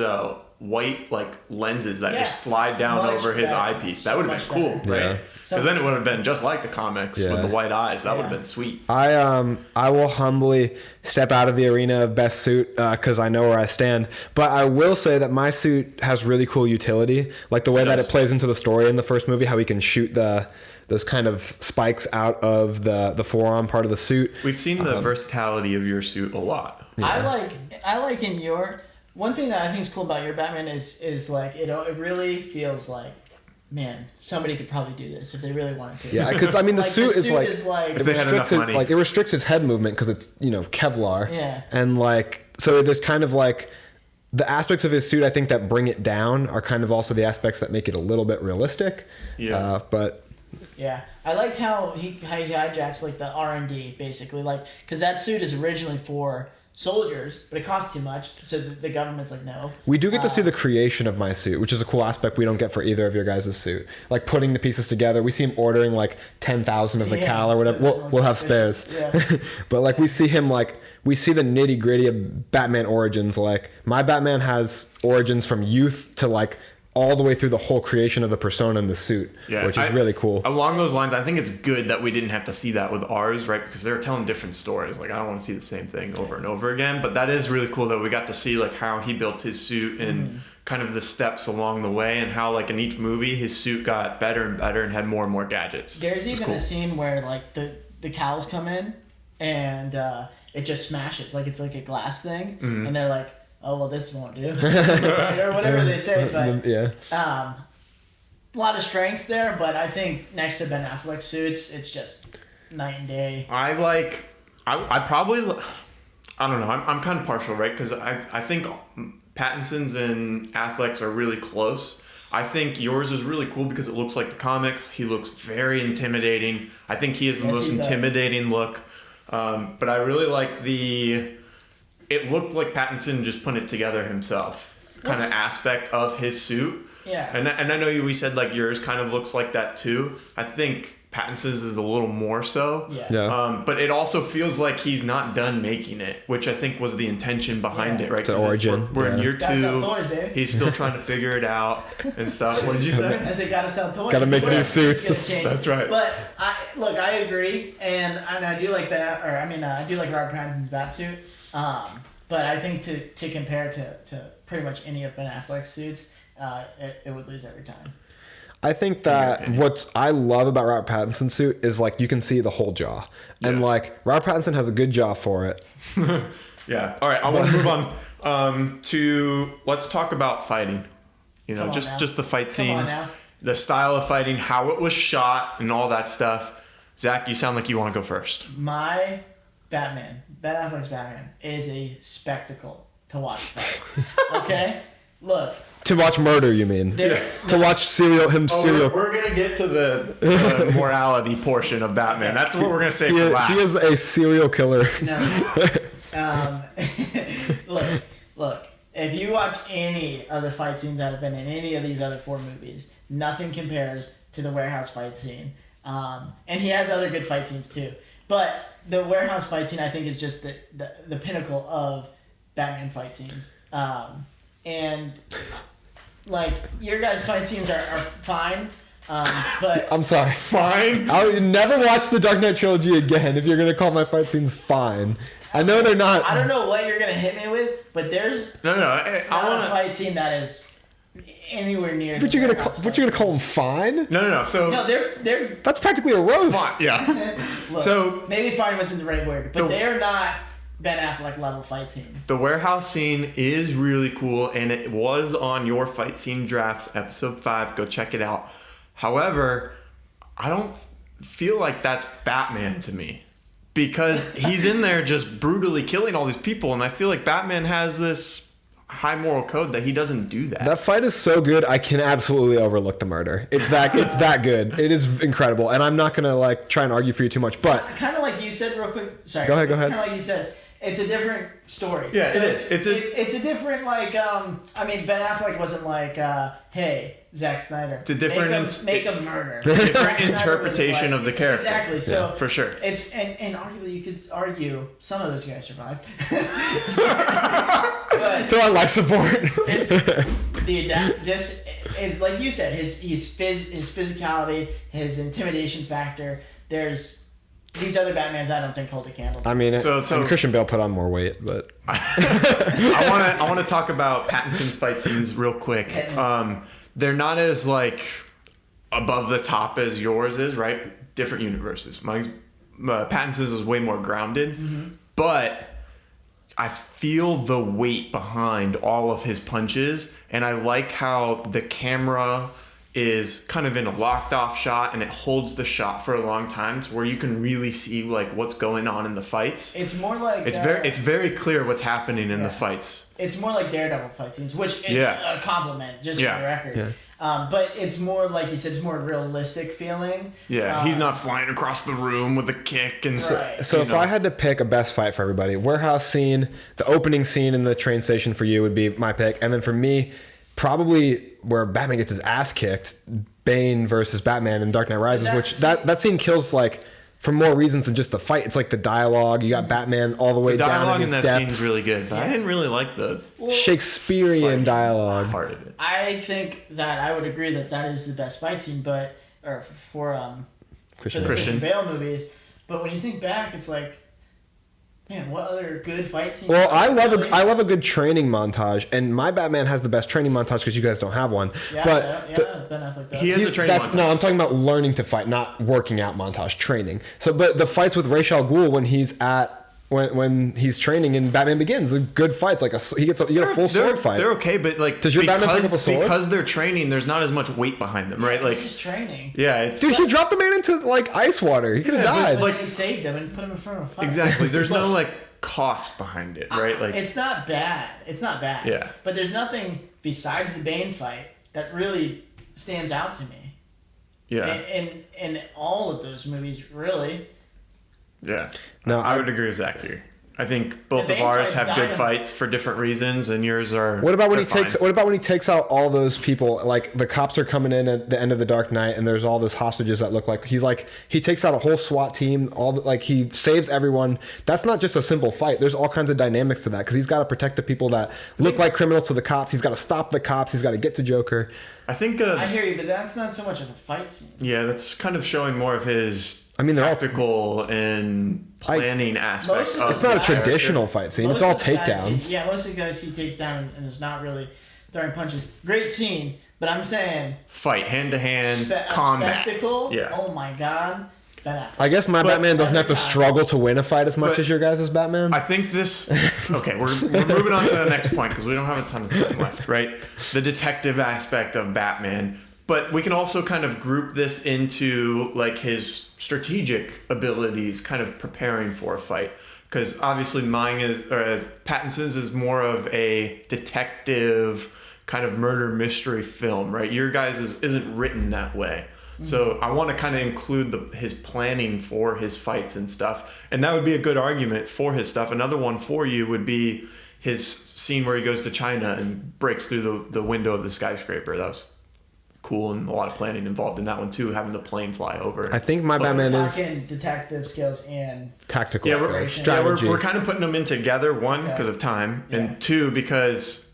white like lenses that just slide down over his eyepiece. That would have been cool, right? Because then it would have been just like the comics with the white eyes. That would have been sweet. I will humbly step out of the arena of best suit because I know where I stand. But I will say that my suit has really cool utility, like the way that it plays into the story in the first movie, how he can shoot those kind of spikes out of the forearm part of the suit. We've seen the versatility of your suit a lot. Yeah. I like in your one thing that I think is cool about your Batman is like it really feels like, man, somebody could probably do this if they really wanted to. Yeah, because I mean the like, suit is like if they had enough money, like it restricts his head movement because it's Kevlar. Yeah. And like so there's kind of like the aspects of his suit I think that bring it down are kind of also the aspects that make it a little bit realistic. Yeah. But yeah, I like how he hijacks like the R&D basically, like because that suit is originally for soldiers, but it costs too much, so the government's like, no. We do get to see the creation of my suit, which is a cool aspect we don't get for either of your guys' suit. Like putting the pieces together. We see him ordering like 10,000 of the cal or whatever. We'll have spares. Yeah. But like we see him we see the nitty gritty of Batman origins. Like my Batman has origins from youth to like all the way through the whole creation of the persona and the suit, which is really cool. Along those lines, I think it's good that we didn't have to see that with ours, right? Because they're telling different stories. Like, I don't want to see the same thing over and over again, but that is really cool that we got to see like how he built his suit and kind of the steps along the way, and how like in each movie his suit got better and better and had more and more gadgets. There's even a scene where like the cows come in and it just smashes, like it's like a glass thing, and they're like, oh, well, this won't do. Or whatever they say. But a lot of strengths there, but I think next to Ben Affleck's suits, it's just night and day. I probably, I don't know, I'm kind of partial, right? Because I think Pattinson's and Affleck's are really close. I think yours is really cool because it looks like the comics. He looks very intimidating. I think he has the most intimidating look. But I really like it looked like Pattinson just put it together himself kind of aspect of his suit. Yeah. And I know we said like yours kind of looks like that too. I think Pattinson's is a little more so. Yeah. But it also feels like he's not done making it, which I think was the intention behind it, right? The origin. We're in year 2. Toys, he's still trying to figure it out and stuff. What did you say? I said gotta sell toys. Gotta make new suits. That's right. But I agree, and I do like I do like Robert Pattinson's Batsuit. But I think to compare to pretty much any of Ben Affleck's suits, it would lose every time. I think that what I love about Robert Pattinson's suit is like you can see the whole jaw, and like Robert Pattinson has a good jaw for it. Yeah. All right. I want to move on to let's talk about fighting. Just the fight scenes, the style of fighting, how it was shot, and all that stuff. Zach, you sound like you want to go first. My Batman, Ben Affleck's Batman, is a spectacle to watch fight. Okay? Look. To watch murder, you mean? To watch serial. We're going to get to the morality portion of Batman. That's what we're going to say for last. He is a serial killer. No. Look. If you watch any of the fight scenes that have been in any of these other 4 movies, nothing compares to the warehouse fight scene. And he has other good fight scenes too. But the warehouse fight scene, I think, is just the pinnacle of Batman fight scenes. And like your guys' fight scenes are fine, but I'm sorry, fine. I'll never watch the Dark Knight trilogy again if you're gonna call my fight scenes fine. I know they're not. I don't know what you're gonna hit me with, but there's I want a fight scene that is anywhere near. But you're gonna call them fine? No. So no, they're that's practically a roast. Yeah. Look, so maybe fine wasn't the right word, but they are not Ben Affleck level fight scenes. The warehouse scene is really cool, and it was on your fight scene draft, episode 5. Go check it out. However, I don't feel like that's Batman to me, because he's in there just brutally killing all these people, and I feel like Batman has this high moral code that he doesn't do that. That fight is so good, I can absolutely overlook the murder. It's that good. It is incredible, and I'm not gonna like try and argue for you too much, but kind of like you said real quick. Sorry. Go ahead. Kind of like you said, it's a different story. Yeah, so it is. It's a different like. I mean, Ben Affleck wasn't like, hey, Zack Snyder. It's a different make him murder. different interpretation of the character. Exactly. So for sure. It's and arguably you could argue some of those guys survived. but They're on life support. it's this is like you said, his physicality, his intimidation factor. There's these other Batmans I don't think hold a candle. I mean, So- and Christian Bale put on more weight, but I want to talk about Pattinson's fight scenes real quick. They're not as like above the top as yours is, right? Different universes. Pattinson's is way more grounded, but I feel the weight behind all of his punches, and I like how the camera is kind of in a locked off shot and it holds the shot for a long time to where you can really see like what's going on in the fights. It's more like It's very clear what's happening in the fights. It's more like Daredevil fight scenes, which is a compliment, just for the record. Yeah. But it's more, like you said, it's more realistic feeling. Yeah, he's not flying across the room with a kick and Right. So if I had to pick a best fight for everybody, warehouse scene, the opening scene in the train station for you would be my pick, and then for me, probably where Batman gets his ass kicked, Bane versus Batman in Dark Knight Rises, which that scene kills like for more reasons than just the fight. It's like the dialogue. You got Batman all the way down dialogue in in his that depths. scene's really good, but I didn't really like the Shakespearean fight dialogue. part of it. I think that I would agree that is the best fight scene, but for the Christian Bale movies. But when you think back, it's like, man, what other good fight scenes? Well, I love a good training montage, and my Batman has the best training montage because you guys don't have one. Yeah, but Ben Affleck does. He has a training montage. No, I'm talking about learning to fight, not working out montage, training. So, but the fights with Ra's al Ghul when he's when he's training in Batman Begins, the good fights, like you get a full sword fight. They're okay, but like Does your Batman pick up a sword? because they're training, there's not as much weight behind them, right? Like It's just training. yeah, it's Dude, he dropped the man into like ice water. He could have Yeah, but, died. But like- then he saved him and put him in front of a fire. exactly. There's no like cost behind it, right? Like It's not bad. It's not bad. Yeah. But there's nothing besides the Bane fight that really stands out to me. yeah, In all of those movies, really. yeah. No, I would agree with Zach here. I think both The of Bane ours fight's have good dynamite. fights for different reasons, and yours are. What about when he they're takes? fine. What about when he takes out all those people? Like the cops are coming in at the end of the Dark Knight, and there's all those hostages that look like he takes out a whole SWAT team. He saves everyone. That's not just a simple fight. There's all kinds of dynamics to that because he's got to protect the people that look like criminals to the cops. He's got to stop the cops. He's got to get to Joker. I think. I hear you, but that's not so much of a fight scene. Yeah, that's kind of showing more of his. I mean, they're all- tactical and planning aspect. Most of Of It's not a the character. traditional fight scene. It's Most all of the guys takedowns. most of the guys he takes down and is not really throwing punches. Great scene, but I'm saying Fight hand to hand a combat. spectacle. Yeah. Oh my God. I guess my Batman doesn't have to every time. struggle to win a fight as much But as your guys' Batman. I think this. Okay, we're moving on to the next point because we don't have a ton of time left, right? The detective aspect of Batman, but we can also kind of group this into like his strategic abilities, kind of preparing for a fight. Because obviously, Pattinson's is more of a detective kind of murder mystery film, right? Your guys isn't written that way. So I want to kind of include his planning for his fights and stuff. And that would be a good argument for his stuff. Another one for you would be his scene where he goes to China and breaks through the window of the skyscraper. That was cool, and a lot of planning involved in that one too, having the plane fly over. I think my Batman is Talking detective skills and tactical yeah, skills, we're strategy. we're kind of putting them in together. One, Okay. because of time, Yeah. and two, because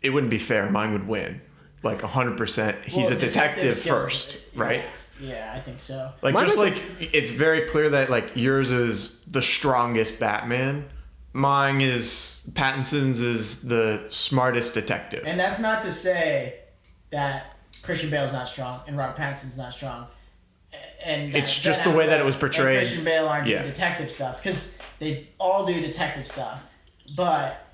it wouldn't be fair. Mine would win. Like 100%. He's Well, a detective skills, first, right? Yeah, I think so. Like Mine just is- like it's very clear that like yours is the strongest Batman. Mine is Pattinson's is the smartest detective. And that's not to say that Christian Bale's not strong and Robert Pattinson's not strong. And that It's just Ben the way that Affleck it was portrayed. And Christian Bale aren't Yeah. doing detective stuff because they all do detective stuff. But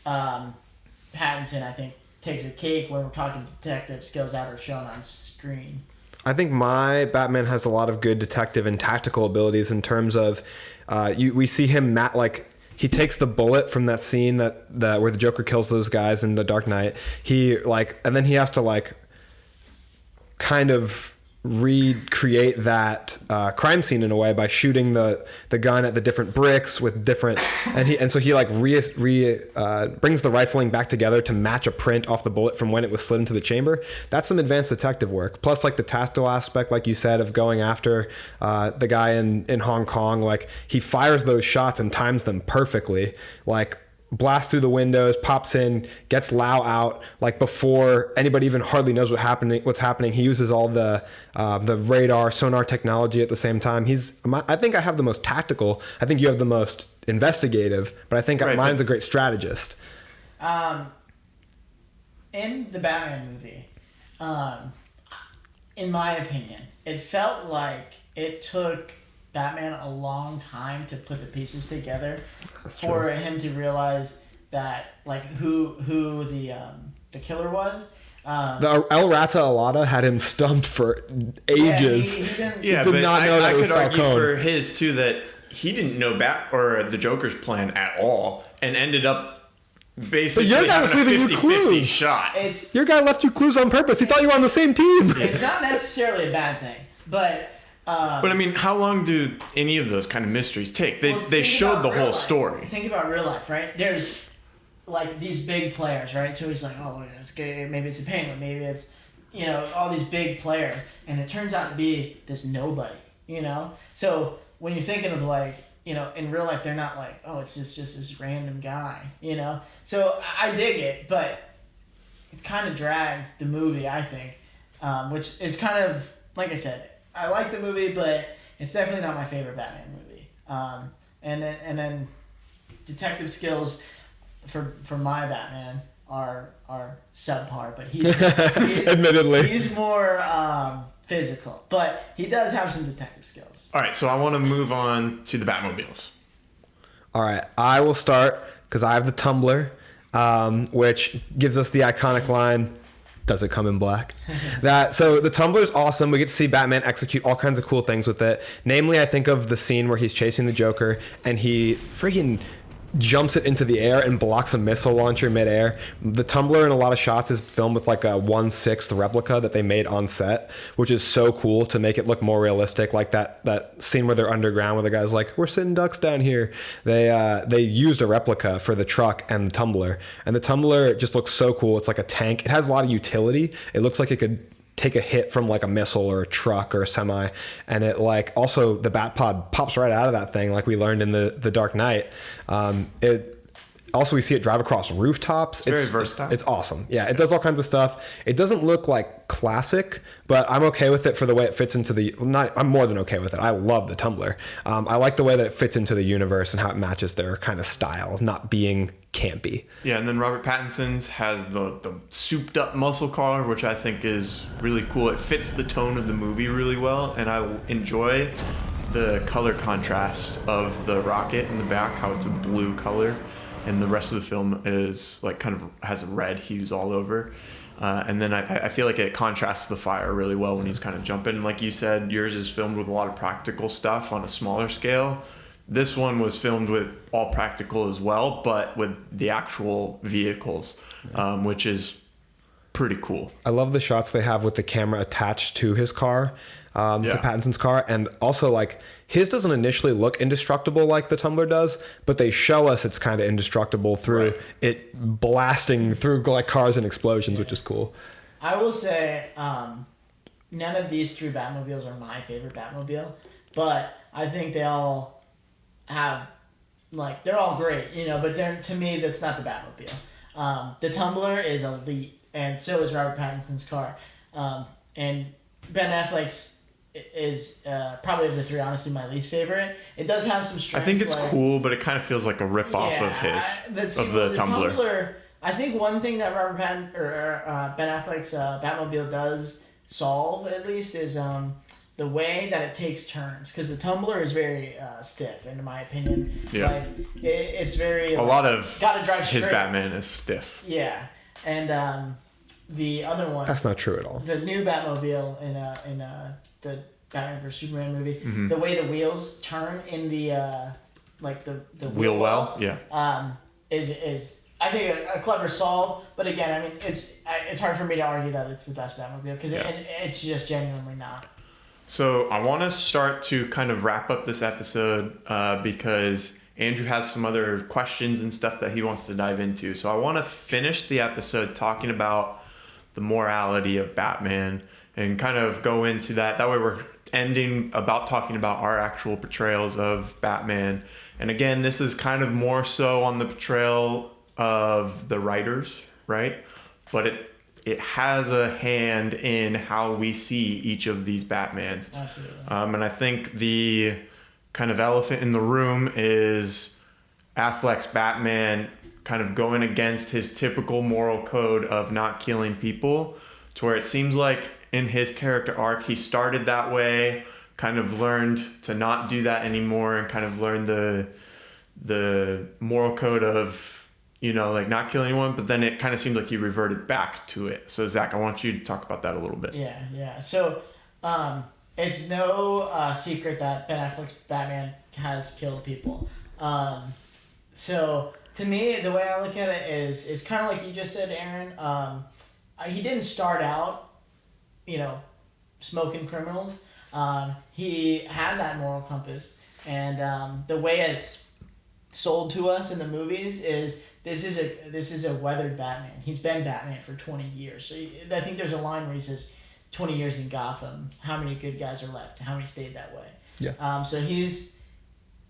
Pattinson, I think, takes a cake when we're talking detective skills that are shown on screen. I think my Batman has a lot of good detective and tactical abilities in terms of we see him he takes the bullet from that scene that where the Joker kills those guys in the Dark Knight. And then he has to kind of recreate that crime scene in a way by shooting the gun at the different bricks with different, and so he like brings the rifling back together to match a print off the bullet from when it was slid into the chamber. That's some advanced detective work. Plus, like the tactile aspect, like you said, of going after the guy in Hong Kong. Like he fires those shots and times them perfectly. Like blasts through the windows, pops in, gets Lau out like before anybody even hardly knows what's happening. He uses all the radar, sonar technology at the same time. I think I have the most tactical. I think you have the most investigative, but I think mine's a great strategist. In the Batman movie, in my opinion, it felt like it took Batman a long time to put the pieces together for him to realize that like who the killer was. The El Rata Alada had him stumped for ages. He didn't, Yeah, did but not know that I it was could argue Falcone. for his too that he didn't know the Joker's plan at all and ended up basically But your guy was having a leaving you 50-50 clues. shot. Your guy left you clues on purpose. He thought you were on the same team. It's not necessarily a bad thing, but But I mean, how long do any of those kind of mysteries take? They showed the whole story. Think about real life, right? There's like these big players, right? So he's like, oh, it's good. Maybe it's a Penguin, maybe it's, all these big players, and it turns out to be this nobody, So when you're thinking of like, in real life, they're not like, oh, it's just this random guy, So I dig it, but it kind of drags the movie, I think, which is kind of, like I said, I like the movie, but it's definitely not my favorite Batman movie. And then detective skills for my Batman are subpar, but he's admittedly he's more physical, but he does have some detective skills. All right, so I want to move on to the Batmobiles. All right, I will start because I have the tumbler, which gives us the iconic line, "Does it come in black?" So the tumbler is awesome. We get to see Batman execute all kinds of cool things with it. Namely, I think of the scene where he's chasing the Joker and he freaking jumps it into the air and blocks a missile launcher midair. The tumbler in a lot of shots is filmed with like a 1/6 replica that they made on set, which is so cool to make it look more realistic. Like that scene where they're underground where the guy's like, "We're sitting ducks down here." They used a replica for the truck and the tumbler just looks so cool. It's like a tank. It has a lot of utility. It looks like it could take a hit from like a missile or a truck or a semi, and it like also the Batpod pops right out of that thing like we learned in the Dark Knight. We see it drive across rooftops. It's very versatile. It's awesome. Yeah, it does all kinds of stuff. It doesn't look like classic, but I'm okay with it for the way it fits into I'm more than okay with it. I love the tumbler. I like the way that it fits into the universe and how it matches their kind of style, not being campy. Yeah, and then Robert Pattinson's has the souped up muscle car, which I think is really cool. It fits the tone of the movie really well, and I enjoy the color contrast of the rocket in the back, how it's a blue color, and the rest of the film is like kind of has a red hues all over. And then I feel like it contrasts the fire really well when he's kind of jumping. Like you said, yours is filmed with a lot of practical stuff on a smaller scale. This one was filmed with all practical as well, but with the actual vehicles, which is pretty cool. I love the shots they have with the camera attached to his car, to Pattinson's car. And also like his doesn't initially look indestructible like the tumbler does, but they show us it's kind of indestructible through it blasting through like cars and explosions, which is cool. I will say none of these three Batmobiles are my favorite Batmobile, but I think they all have, like, they're all great, but to me, that's not the Batmobile. The tumbler is elite, and so is Robert Pattinson's car. And Ben Affleck's is probably of the three, honestly, my least favorite. It does have some strengths. I think it's cool, but it kind of feels like a rip-off of the tumbler. I think one thing that Ben Affleck's Batmobile does solve, at least, is the way that it takes turns, because the tumbler is very stiff, in my opinion. Yeah. Like, it's very... A lot of gotta drive straight. his Batman is stiff. Yeah. And the other one... That's not true at all. The new Batmobile in the Batman vs Superman movie, the way the wheels turn in the wheel well, is I think a clever solve. But again, I mean, it's hard for me to argue that it's the best Batmobile because it's just genuinely not. So I want to start to kind of wrap up this episode because Andrew has some other questions and stuff that he wants to dive into. So I want to finish the episode talking about the morality of Batman and kind of go into that. That way we're ending about talking about our actual portrayals of Batman. And again, this is kind of more so on the portrayal of the writers, right? But it has a hand in how we see each of these Batmans. Absolutely. And I think the kind of elephant in the room is Affleck's Batman kind of going against his typical moral code of not killing people, to where it seems like in his character arc, he started that way, kind of learned to not do that anymore, and kind of learned the moral code of, like not kill anyone, but then it kind of seemed like he reverted back to it. So Zach, I want you to talk about that a little bit. Yeah. So, it's no secret that Ben Affleck's Batman has killed people. So to me, the way I look at it is kind of like you just said, Aaron. He didn't start out, smoking criminals. He had that moral compass, and the way it's sold to us in the movies is this is a weathered Batman. He's been Batman for 20 years. So I think there's a line where he says, 20 years in Gotham, how many good guys are left? How many stayed that way? Yeah. So he's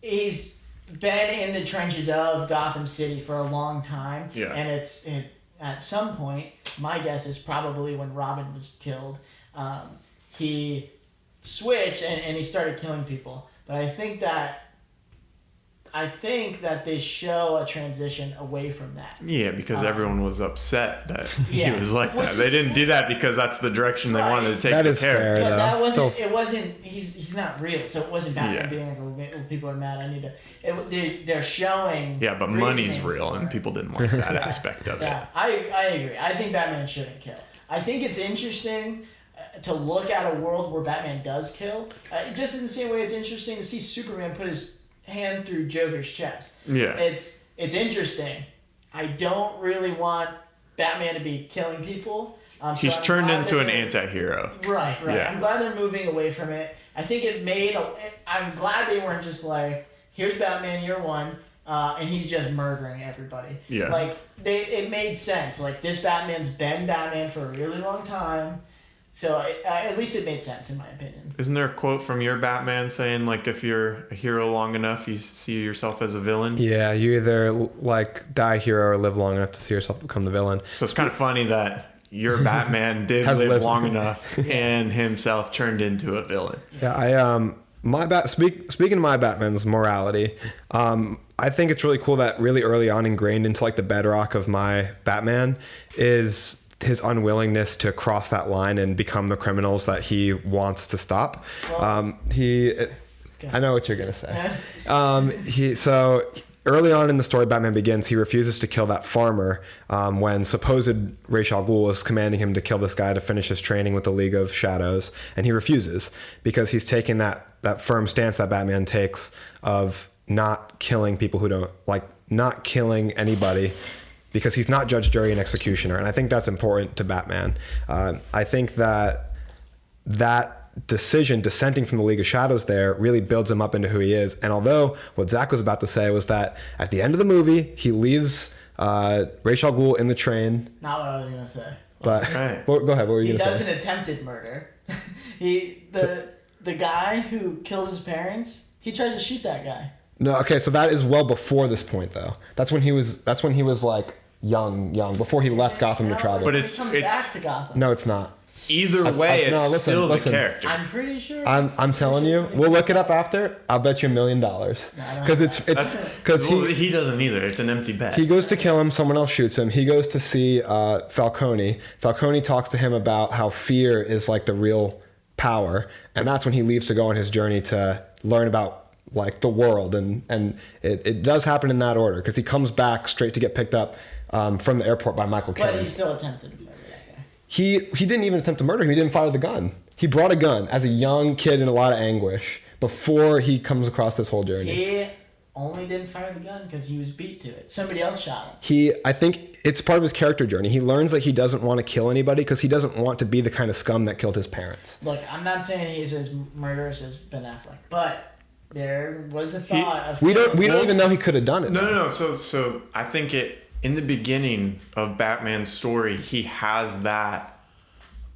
been in the trenches of Gotham City for a long time. Yeah. And at some point, my guess is probably when Robin was killed, he switched and he started killing people. But I think that they show a transition away from that. Yeah, because everyone was upset that Yeah. he was like that. They didn't do that because that's the direction they wanted to take That the is character. fair. But that wasn't. So- It wasn't. He's not real. So it wasn't Batman Yeah. being like, "Oh, people are mad. I need to." They're showing. Yeah, but money's reasoning real, and for it. people didn't like that aspect of Yeah, it. I agree. I think Batman shouldn't kill. I think it's interesting to look at a world where Batman does kill. Just in the same way, it's interesting to see Superman put his hand through Joker's chest. Yeah. It's interesting. I don't really want Batman to be killing people. So He's I'm turned glad into an they're- anti-hero. Right. Yeah. I'm glad they're moving away from it. I think it made. I'm glad they weren't just like, here's Batman year one, and he's just murdering everybody. Yeah. Like it made sense. Like this Batman's been Batman for a really long time, so at least it made sense in my opinion. Isn't there a quote from your Batman saying, like, if you're a hero long enough, you see yourself as a villain? Yeah, you either die hero or live long enough to see yourself become the villain. So it's kind of funny that your Batman did Has live lived. long enough and himself turned into a villain. Yeah, speaking of my Batman's morality, I think it's really cool that really early on ingrained into like the bedrock of my Batman is his unwillingness to cross that line and become the criminals that he wants to stop. I know what you're gonna say. So early on in the story, Batman Begins, he refuses to kill that farmer when supposed Ra's al Ghul is commanding him to kill this guy to finish his training with the League of Shadows, and he refuses because he's taking that firm stance that Batman takes of not killing people who don't not killing anybody, because he's not judge, jury, and executioner. And I think that's important to Batman. I think that decision, dissenting from the League of Shadows there, really builds him up into who he is. And although what Zach was about to say was that at the end of the movie, he leaves Ra's al Ghul in the train. Not what I was gonna say. But Okay. go ahead, what were you He going to does say? an attempted murder. The guy who kills his parents, he tries to shoot that guy. No, okay, so that is well before this point, though. That's when he was like young, before he left Gotham to travel. But He it's- comes back to Gotham. No, it's not. Either way, it's listen, still listen. the character. I'm pretty sure. I'm telling you, we'll look it up after. I'll bet you $1 million because it's because He doesn't either. It's an empty bet. he goes to kill him, someone else shoots him. He goes to see Falcone. Falcone talks to him about how fear is like the real power, and that's when he leaves to go on his journey to learn about like the world, and it does happen in that order because he comes back straight to get picked up from the airport by Michael But Caine. he still attempted to murder that guy. He didn't even attempt to murder him. He didn't fire the gun. He brought a gun as a young kid in a lot of anguish before he comes across this whole journey. He only didn't fire the gun because he was beat to it. Somebody else shot him. I think it's part of his character journey. He learns that he doesn't want to kill anybody because he doesn't want to be the kind of scum that killed his parents. Look, I'm not saying he's as murderous as Ben Affleck, but there was a thought of... We don't even know he could have done it. No. So I think in the beginning of Batman's story, he has that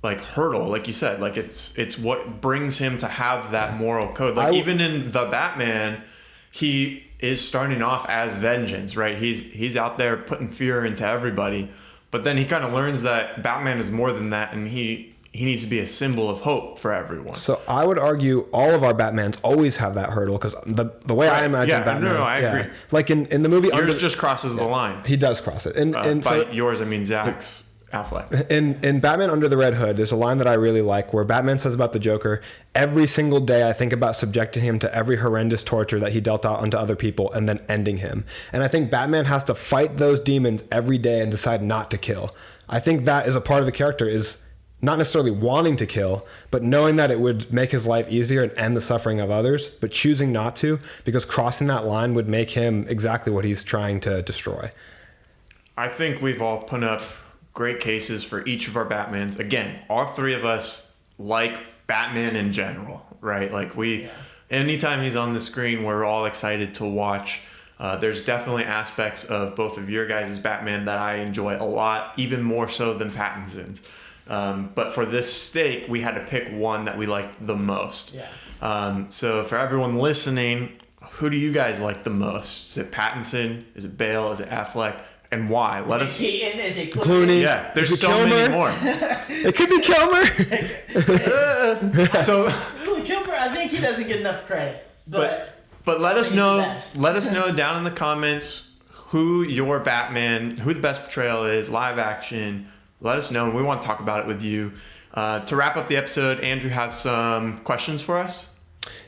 like hurdle, like you said, like it's what brings him to have that moral code. Like even in the Batman, he is starting off as vengeance, right? He's out there putting fear into everybody, but then he kind of learns that Batman is more than that, and he needs to be a symbol of hope for everyone. So I would argue all of our Batmans always have that hurdle because the way I imagine Batman... I agree. Like in the movie... Yours just crosses the line. He does cross it. And by so, yours, I mean Zach's. Affleck. In Batman Under the Red Hood, there's a line that I really like where Batman says about the Joker, every single day I think about subjecting him to every horrendous torture that he dealt out unto other people and then ending him. And I think Batman has to fight those demons every day and decide not to kill. I think that is a part of the character, is not necessarily wanting to kill, but knowing that it would make his life easier and end the suffering of others, but choosing not to, because crossing that line would make him exactly what he's trying to destroy. I think we've all put up great cases for each of our Batmans. Again, all three of us like Batman in general, right? Like anytime he's on the screen, we're all excited to watch. There's definitely aspects of both of your guys' Batman that I enjoy a lot, even more so than Pattinson's. But for this stake, we had to pick one that we liked the most. Yeah. So for everyone listening, who do you guys like the most? Is it Pattinson? Is it Bale? Is it Affleck? And why? Let us. Is it Clooney? Yeah, there's so many more. It could be Kilmer. So Kilmer, I think he doesn't get enough credit. But let us know. The Let us know down in the comments who your Batman, who the best portrayal is, live action. Let us know, and we want to talk about it with you. To wrap up the episode, Andrew has some questions for us.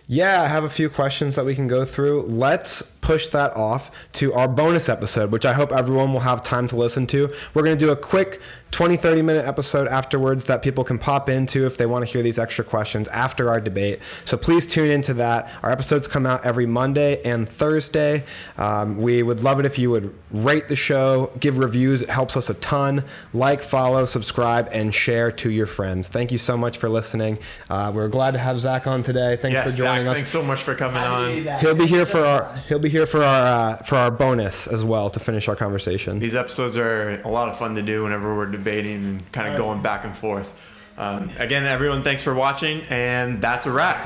Yeah, I have a few questions that we can go through. Let's push that off to our bonus episode, which I hope everyone will have time to listen to. We're going to do a quick 20-30 minute episode afterwards that people can pop into if they want to hear these extra questions after our debate. So please tune into that. Our episodes come out every Monday and Thursday. We would love it if you would rate the show, give reviews. It helps us a ton. Like, follow, subscribe, and share to your friends. Thank you so much for listening. We're glad to have Zach on today. Thanks for joining us. Thanks so much for coming on. He'll be here for our bonus as well to finish our conversation. These episodes are a lot of fun to do whenever we're debating and kind of going back and forth. Again, everyone, thanks for watching, and that's a wrap.